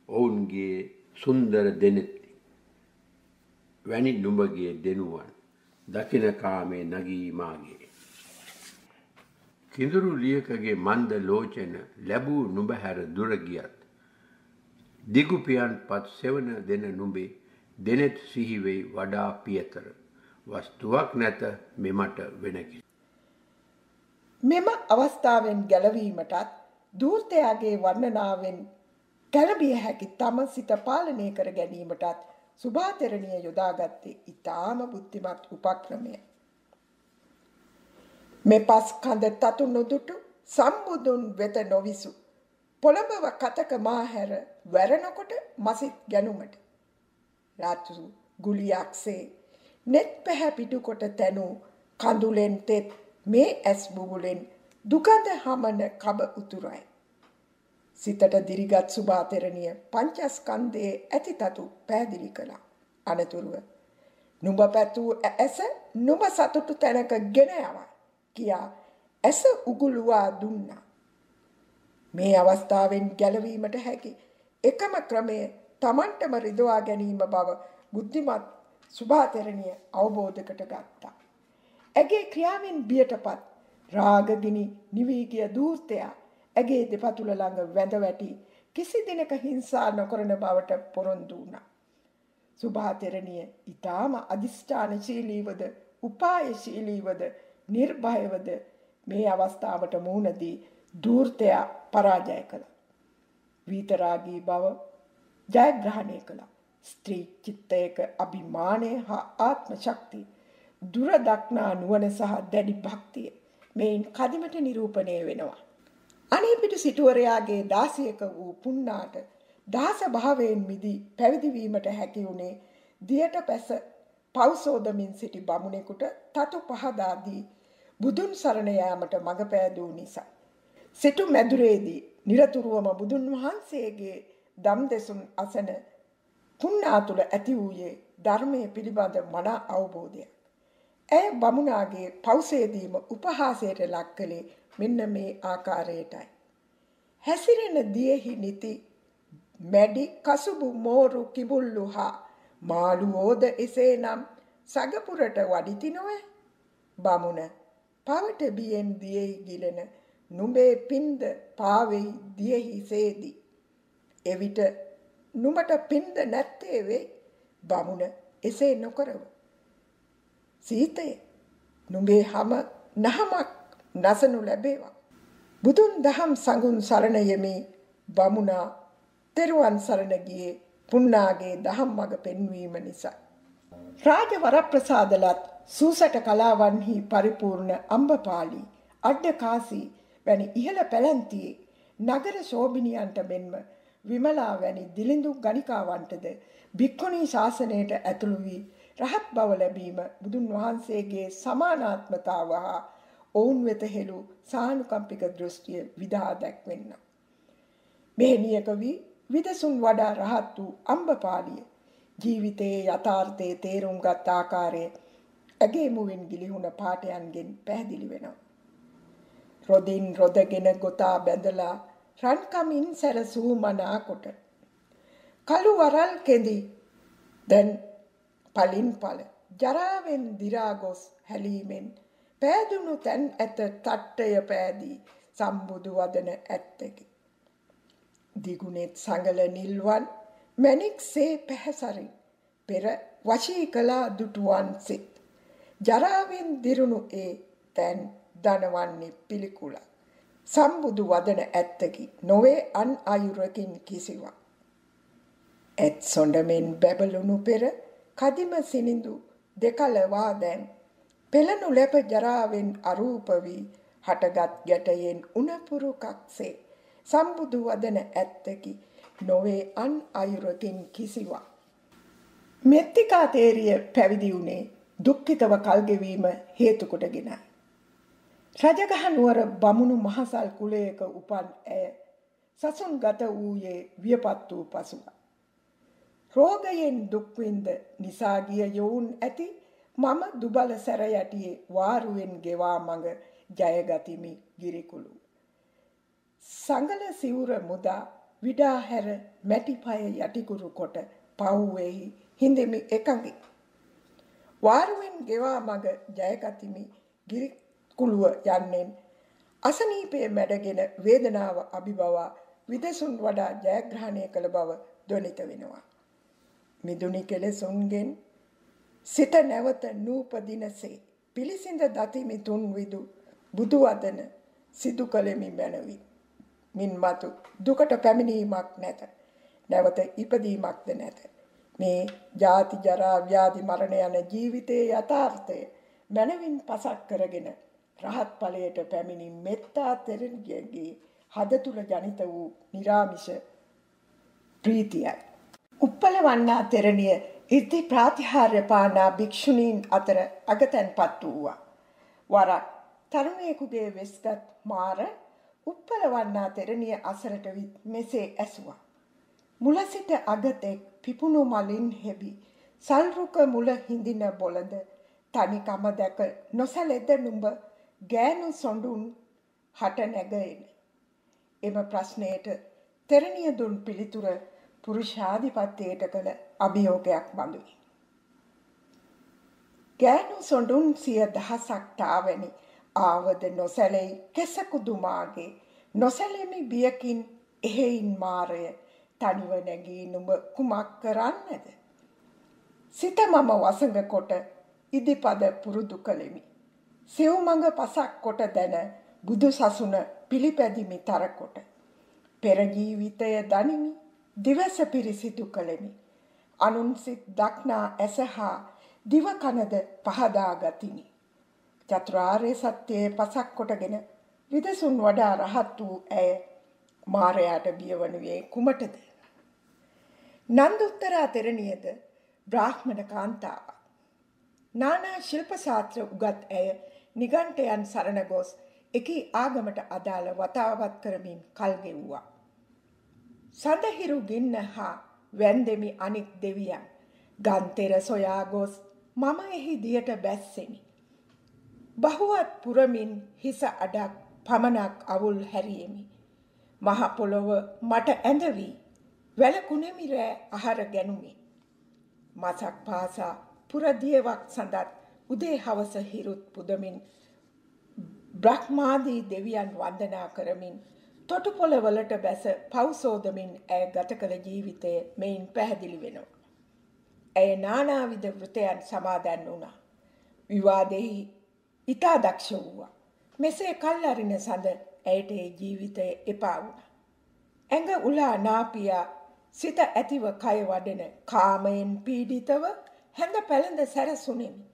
ඔවුන්ගේ සුන්දර දෙනෙත් වැනි නුඹගේ දෙනුවන් දකින කාමේ නගී මාගේ කිඳුරු ලියකගේ මන්ද ලෝචන ලැබූ නුඹ හැර දුර ගියත් දිගු පියන් පත් සෙවන දෙන නුඹේ දෙනෙත් සිහි වෙයි වඩා පියතර වස්තුවක් නැත මෙමට වෙනකි. මෙම අවස්ථාවෙන් ගැලවීමටත් දූර්තයාගේ වර්ණනාවෙන් ගැලවිය හැකි තම සිත පාලනය කර ගැනීමටත් සුභා තෙරණිය යොදාගත්තේ ඊටාම බුද්ධිමත් උපක්‍රමය. මේ පස් කඳ තතු නොදුටු සම්බුදුන් වෙත නොවිසු පොළඹව කතක මාහැර වැරෙනකොට මසිත් ගැනුමට රාත්‍රු ගුලියක්සේ net පැහැ පිටු කොට තැනූ කඳුලෙන් තෙත් මේ ඇස් බුබුලෙන් දුකඳ හමන කබ උතුරයි. සිතට දිරිගත් සුභා තෙරණිය පංචස්කන්ධයේ ඇති තතු පැහැදිලි කළා. අනතුරුව නුඹ පැතූ ඇස නුඹ සතුටු තැනක ගෙන යවා කියා ඇස උගුලුවා දුන්නා. මේ අවස්ථාවෙන් ගැලවීමට හැකි එකම ක්‍රමය තමන්ටම රිදවා ගැනීම බව බුද්ධිමත් සුභා තෙරණිය අවබෝධකට ගත්තා. ඇගේ ක්‍රියාවෙන් බියටපත් රාගගිනි නිවී ගිය දූර්තයා ඇගේ දෙපතුල ළඟ වැඳ වැටි කිසි දිනක හිංසා නොකරන බවට පොරොන්දු වුණා. සුභා තෙරණිය ඊටාම අදිෂ්ඨානශීලීවද උපායශීලීවද නිර්භයවද මේ අවස්ථාවට මුහුණ දී දූර්තයා පරාජය කළා. විතරාගී බව ජයග්‍රහණය කළා. ස්ත්‍රී චිත්තයක අභිමානය හා ආත්ම ශක්තිය දුර දක්නා නුවණ සහ දැඩි භක්තිය මේන් කදිමට නිරූපණය වෙනවා. අනේපිටු සිටුවරයාගේ දාසියක වූ පුන්නාට දාස භාවයෙන් මිදී පැවිදි වීමට හැකි වුණේ දියට පැස පෞසෝදමින් සිටි බමුණෙකුට තතු පහදා දී බුදුන් සරණ යාමට මඟ පෑදූ නිසා. සිටු මැදුරේදී නිරතුරුවම බුදුන් වහන්සේගේ දම් දෙසුම් අසන පුන්නා තුළ ඇති වූයේ ධර්මයේ පිළිබඳ මනා අවබෝධයක්. ඇය බමුණාගේ පෞසේදීම උපහාසයට ලක් කළේ මෙන්න මේ ආකාරයටයි. හැසිරෙන දියෙහි නිති මැඩි කසුබු මෝරු කිබුල්ලු හා මාළුවෝද එසේනම් සගපුරට වඩිති නොවේ. බමුණ පවට බියෙන් දියෙහි ගිලෙන නුඹේ පින්ද පාවෙහි දියෙහි සේදී. එවිට නුඹට පින්ද නැත්තේ වේ. බමුණ එසේ නොකරව. සීතය නුඹේ හම නහමක් නසනු ලැබේවා. බුදුන් දහම් සංගුණ සරණ යමි බමුණා තෙරුවන් සරණ ගියේ පුන්නාගේ දහම් මඟ පෙන්වීම නිසා. රාජ වරප්‍රසාදලත් සූසට කලාවන්හි පරිපූර්ණ අම්බපාලි අඩ්ඩකාසී වැනි ඉහළ පැලැන්තියේ නගර ශෝභිනියන්ට මෙන්ම විමලා වැනි දිලිඳු ගණිකාවන්ටද භික්ඛුණී ශාසනයට ඇතුළු වී රහත් බව ලැබීම බුදුන් වහන්සේගේ සමානාත්මතාව හා ඔවුන් වෙත හෙළු සානුකම්පික දෘෂ්ටිය විදහා දැක්වෙන්න. මෙහෙණියක වී විදසුන් වඩා රහත් වූ අම්බපාලිය ජීවිතයේ යථාර්ථයේ තේරුම් ගත් ආකාරයේ ඇගේ මුවින් ගිලිහුණ පාඨයන්ගෙන් පැහැදිලි වෙනවා. රොදින් රොදගෙන ගොතා බැඳලා රන්කමින් සැරසූ මනා කොට කළු වරල් කෙඳි දැන් පලින් පල ජරාවෙන් දිරා ගොස් හැලීමෙන් පෑදුණු තැන් ඇත තට්ටය පෑදී සම්බුදු වදන ඇත්තකි. දිගුණෙත් සඟල නිල්වන් මැණික්සේ පැහැසරින් පෙර වශී කළා දුටුවන් සිත් ජරාවෙන් දිරුණු ඒ තැන් දනවන්නේ පිළිකුල සම්බුදු වදන ඇත්තකි නොවේ අන් අයුරකින් කිසිවක්. ඇත් සොඬමෙන් බැබළුණු පෙර කදිම සිනිඳු දෙකලවා දැන් පෙළනු ලැබ ජරාවෙන් අරූප වී හටගත් ගැටයෙන් උණපුරුකක්සේ සම්බුදු වදන ඇත්තකි නොවේ අන් අයුරකින් කිසිවක්. මෙත්තිකා තේරිය පැවිදි වුණේ දුක්ඛිතව කල්ගෙවීම හේතු කොටගෙනයි. රජගහ නුවර බමුණු මහසල් කුලයක උපන් ඇය සසුන් ගත වූයේ වියපත් වූ පසුව. රෝගයෙන් දුක් විඳ නිසා ගිය යොවුන් ඇති මම දුබල සැර යටියේ වාරුවෙන් ගෙවා මඟ ජයගතිමි ගිරිකුළු. සංගල සිවුර මුදා විඩා හැර මැටිපය යටිකුරු කොට පව්වෙහි හිඳෙමි එකඟි. වාරුවෙන් ගෙවා මඟ ජයගතිමි ගිරිකුළුව යන්නෙන් අසනීපයේ මැඩගෙන වේදනාව අභිබවා විදසුන් වඩා ජයග්‍රහණය කළ බව දොනිත වෙනවා. මිදුනි කෙලෙසුන්ගෙන් සිත නැවත නූපදිනසේ පිළිසිඳ දතිමි තුන් විදු බුදු වදන සිදු කළෙමි මැනවි. මින්මතු දුකට පැමිණීමක් නැත. නැවත ඉපදීමක්ද නැත. මේ ජාති ජරා ව්‍යාධි මරණ යන ජීවිතයේ යථාර්ථය මනවින් පසක් කරගෙන රහත් ඵලයට පැමිණි මෙත්තා තෙරණියගේ හද තුල ජනිත වූ නිරාමිෂ ප්‍රීතියයි. උප්පලවන්නා තෙරණිය ඉර්ධි ප්‍රාතිහාර්ය පානා භික්ෂුණීන් අතර අගතැන්පත් වූවා. වරක් තරුණයෙකුගේ වෙස්ගත් මාර උප්පලවන්නා තෙරණිය අසරට විත් මෙසේ ඇසුවා. මුල සිට අගතෙක් පිපුණු මලින් හෙබි සල්රුක මුල හිඳින බොළඳ තනිකම දැක නොසැලෙද නුඹ ගෑනු සොඬුන් හට නැගෙන. එම ප්‍රශ්නයට තෙරණිය දුන් පිළිතුර පුරුෂාධිපත්‍යයට කළ අභියෝගයක් බඳුනි. ගෑනු සොඬුන් 100,000ක් තාවැනි ආවද නොසැලෙයි කෙසකුදුමාගේ නොසැලෙමි බියකින් එහෙයින් මාරය තනිව නැගී නුඹ කුමක් කරන්නද? සිත මම වසඟ කොට ඉදිපද පුරුදු කළෙමි. සිව්මඟ පසක් කොට දැන බුදු සසුන පිළිපැදිමි තරකොට. පෙර ජීවිතය දනිමි දිවස පිරිසිදු කළෙමි. අනුන් සිත් දක්නා ඇසහා දිව කනද පහදා ගතිමි. චතුරාර්ය සත්‍යයේ පසක් කොටගෙන විදසුන් වඩා රහත් වූ ඇය මාරයාට බියවනුයේ කුමටද? නන්දුත්තරා තෙරණියද බ්‍රාහ්මණ කාන්තාවක්. නානා ශිල්ප ශාස්ත්‍ර උගත් ඇය නිගණ්ඨයන් සරණ ගොස් එකී ආගමට අදාළ වතාවත් කරමින් කල් ගෙවුවා. සඳහිරු ගින්න හා වැන්දෙමි අනික් දෙවියන් ගන්තෙර සොයා ගොස් මම එහි දියට බැස්සෙමි. බහුවත් පුරමින් හිස අඩක් පමණක් අවුල් හැරියෙමි. මහ පොළොව මට ඇඳවි වැලකුණෙමි රෑ ආහාර ගැනුමි. මසක් පාසා පුරදියවක් සඳත් උදේ හවස හිරුත් පුදමින් බ්‍රහ්මාදී දෙවියන් වන්දනා කරමින් තොටුපොළවලට බැස පව්සෝදමින් ඇය ගත කළ ජීවිතය මෙයින් පැහැදිලි වෙනවා. ඇය නානාවිද වෘතයන් සමාදන් වුණා. විවාදෙහි ඉතා දක්ෂ වූවා. මෙසේ කල් අරින සඳ ඇයට ඒ ජීවිතය එපා වුණා. ඇඟ උලා නාපියා සිත ඇතිව කය වඩන කාමයෙන් පීඩිතව හැඟ පැළඳ සැරසුණෙමි.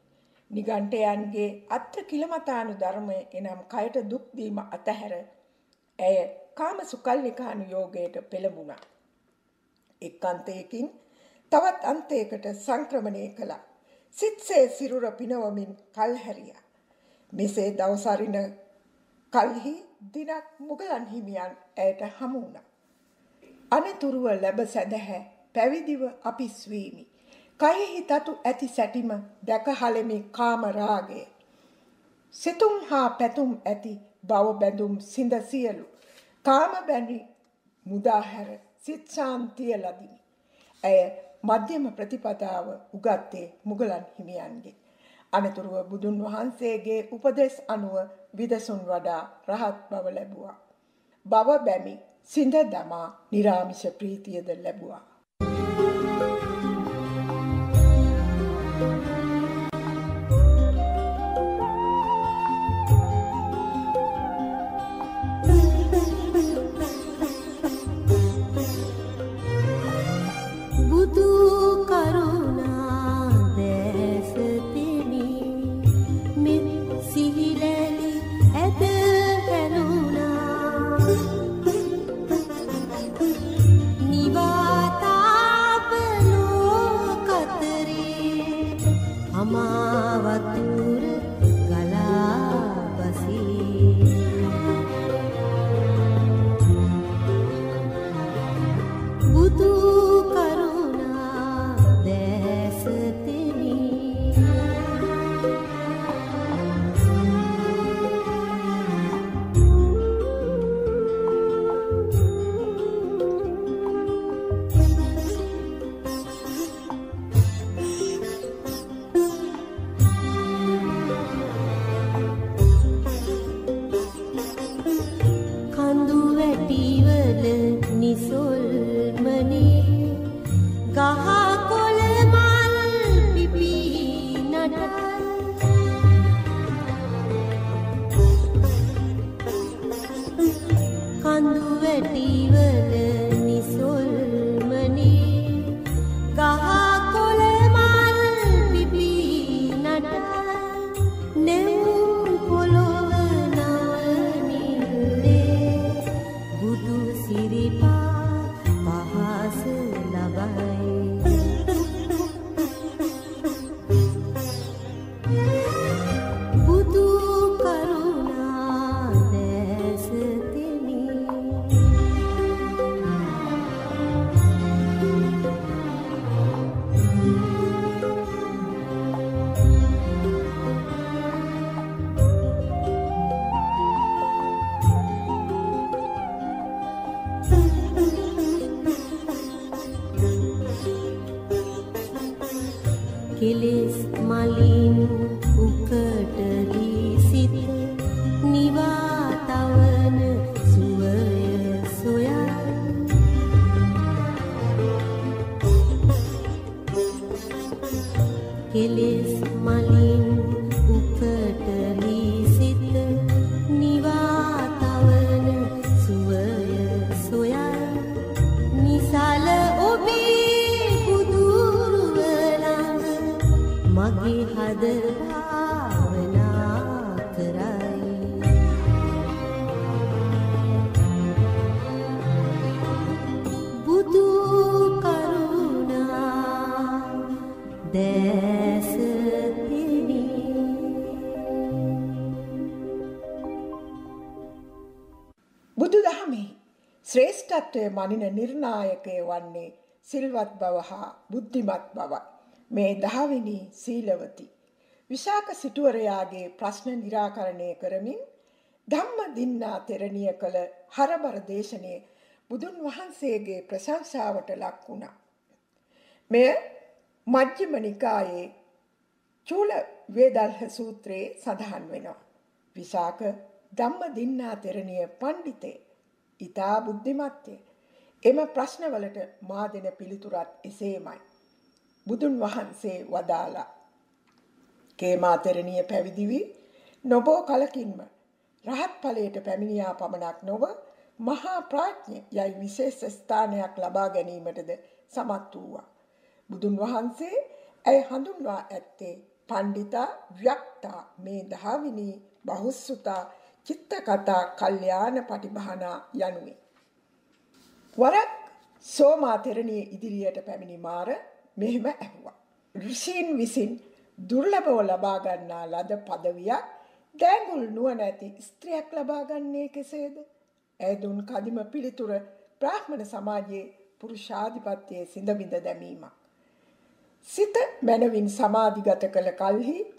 නිගණ්ඨයන්ගේ අත්ථ කිලමතානු ධර්මය එනම් කයට දුක් දීම අතහැර ඇය කාම සුකල්ලිකානුයෝගයට පෙළඹුණා. එක් අන්තයකින් තවත් අන්තයකට සංක්‍රමණය කළා. සිත්සේ සිරුර පිනවමින් කල් හැරියා. මෙසේ දවස් අරින කල්හි දිනක් මුගලන් හිමියන් ඇයට හමු වුණා. අනතුරුව ලැබ සැදැහැ පැවිදිව අපිස් වීමි. කයෙහි තතු ඇති සැටිම දැකහලෙමි කාම රාගය. සිතුම් හා පැතුම් ඇති බව බැඳුම් සිඳ සියලු කාම බැඳි මුදාහැර සිත් ශාන්තිය ලදිමි. ඇය මධ්‍යම ප්‍රතිපදාව උගත්තේ මුගලන් හිමියන්ගේ. අනතුරුව බුදුන් වහන්සේගේ උපදෙස් අනුව විදසුන් වඩා රහත් බව ලැබුවා. බව බැමි සිඳ දමා නිරාමිෂ ප්‍රීතියද ලැබුවා. කෙලෙස් මලින් උකටදී සිත නිවා තවන සුවය සොයා කෙලෙස් මලින් උකටදී සිත නිවා තවන සුවය සොයා නිසල ඔබේ මගේ හද භාවනා කරයි බුදු කරුණා දැස තිනි. බුදුදහමේ ශ්‍රේෂ්ඨත්වයේ මනින නිර්ණායකය වන්නේ සිල්වත් බව හා බුද්ධිමත් බවයි. මේ 10 වෙනි සීලවති විශාක සිටුවරයාගේ ප්‍රශ්න निराකරණය කරමින් ධම්මදින්නා තෙරණිය කළ හරබර දේශනය බුදුන් වහන්සේගේ ප්‍රශංසාවට ලක් වුණා. මෙය මජ්ක්‍ධිම නිකායේ චූල වේදල්හ සූත්‍රයේ සඳහන් වෙනවා. විශාක ධම්මදින්නා තෙරණිය පඬිතේ ඊතා බුද්ධිමත්ය. එම ප්‍රශ්නවලට මා දෙන පිළිතුරත් එසේමයි. බුදුන් වහන්සේ වදාලා කේමා තෙරණිය පැවිදි වී නොබෝ කලකින්ම රහත් ඵලයට පැමිණියා පමණක් නොව මහා ප්‍රඥ යයි විශේෂ ස්ථානයක් ලබා ගැනීමටද සමත් වූවා. බුදුන් වහන්සේ ඇය හඳුන්වා ඇත්තේ පණ්ඩිතා ව්‍යක්තා මේ 10 වෙනි බහුසුතා චිත්ත කතා කල්යාණ පටිභානා යනුයි. වරක් සෝමා තෙරණිය ඉදිරියට පැමිණි මාර මෙහෙම ඇහුවා. ඍෂීන් විසින් දුර්ලභව ලබා ගන්නා ලද පදවියක් දැඟුල් නුවණ ඇති ස්ත්‍රියක් ලබා ගන්නේ කෙසේද? ඇය දුන් කදිම පිළිතුර බ්‍රාහ්මණ සමාජයේ පුරුෂාධිපත්‍යයේ සිඳ බිඳ දැමීමක්. සිත මනවින් සමාධිගත කළ කල්හි,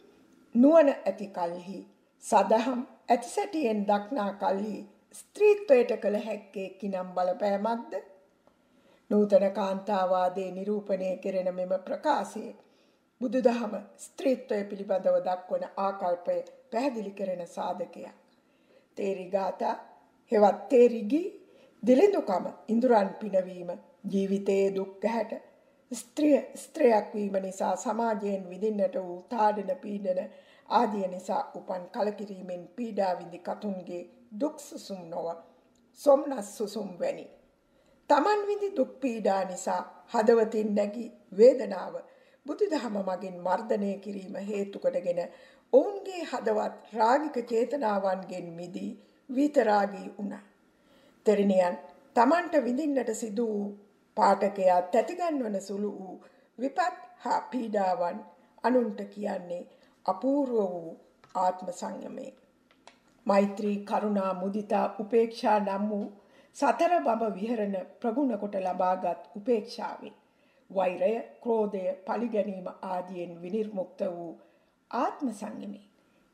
නුවණ ඇති කල්හි, සදහම් ඇතිසැටියෙන් දක්නා කල්හි ස්ත්‍රීත්වයට කළ හැක්කේ කිනම් බලපෑමක්ද? නූතන කාන්තාවාදයේ නිරූපණය කෙරෙන මෙම ප්‍රකාශයේ බුදුදහම ස්ත්‍රීත්වය පිළිබඳව දක්වන ආකල්පය පැහැදිලි කරන සාධකයක්. තේරි ගාථා හෙවත් තේරිගි දිලිඳුකම, ඉඳුරන් පිනවීම, ජීවිතයේ දුක් ගැහැට, ස්ත්‍රියක් වීම නිසා සමාජයෙන් විඳින්නට වූ තාඩන පීඩන ආදිය නිසා උපන් කලකිරීමෙන් පීඩා විඳි කතුන්ගේ දුක් සුසුම් නොව සොම්නස් සුසුම් වැනි. තමන් විඳි දුක් පීඩා නිසා හදවතින් නැගී වේදනාව බුදුදහම මගින් මර්ධනය කිරීම හේතු කොටගෙන ඔවුන්ගේ හදවත් රාගික චේතනාවන්ගෙන් මිදී විතරාගී වුණා. තෙරණියන් තමන්ට විඳින්නට සිදු වූ පාඨකයා තැතිගන්වන සුළු වූ විපත් හා පීඩාවන් අනුන්ට කියන්නේ අපූර්ව වූ ආත්ම සංයමය. මෛත්‍රී, කරුණා, මුදිතා, උපේක්ෂා නම් වූ සතර බඹ විහරණ ප්‍රගුණ කොට ලබාගත් උපේක්ෂාවෙන් වෛරය, ක්‍රෝධය, පලිගැනීම ආදියෙන් විනිර්මුක්ත වූ ආත්ම සංයමය.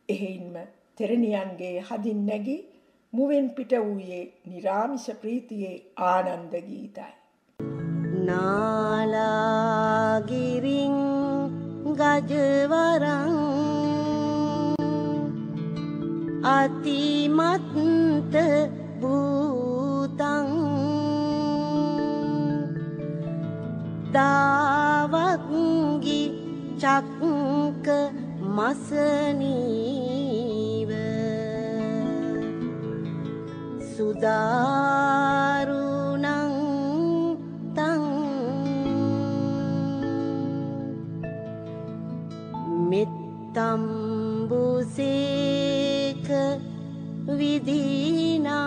එහෙයින්ම තෙරණියන්ගේ හදින් නැගී මුවෙන් පිට වූයේ නිරාමිෂ ප්‍රීතියේ ආනන්ද ගීතයි. නාලාගිරින් ගජවරං අතිමත්ත භූතං දාවග්ගි චක්ක මසනීව සුදාරුණං තං මිත්තම්බුසේක විදීනා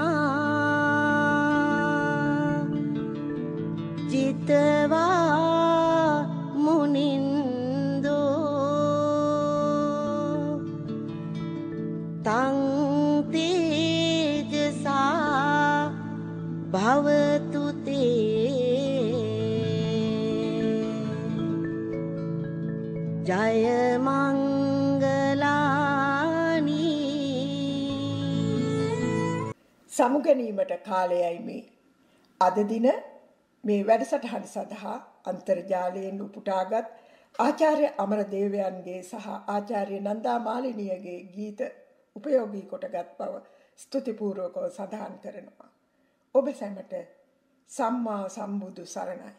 ජිතවා මුනින්දෝ තං තේජසා භවතු තේ ජය මංගලානි. සමුගැනීමට කාලයයි මේ. අද දින මේ වැඩසටහන සඳහා අන්තර්ජාලයෙන් උපුටාගත් ආචාර්ය අමරදේවයන්ගේ සහ ආචාර්ය නන්දා මාලිනියගේ ගීත උපයෝගී කොටගත් බව ස්තුතිපූර්වකව සඳහන් කරනවා. ඔබ සැමට සම්මා සම්බුදු සරණයි.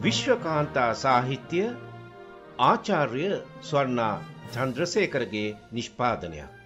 විශ්වකාන්තා සාහිත්‍ය ආචාර්ය ස්වර්ණා චන්ද්‍රසේකරගේ නිෂ්පාදනයක්.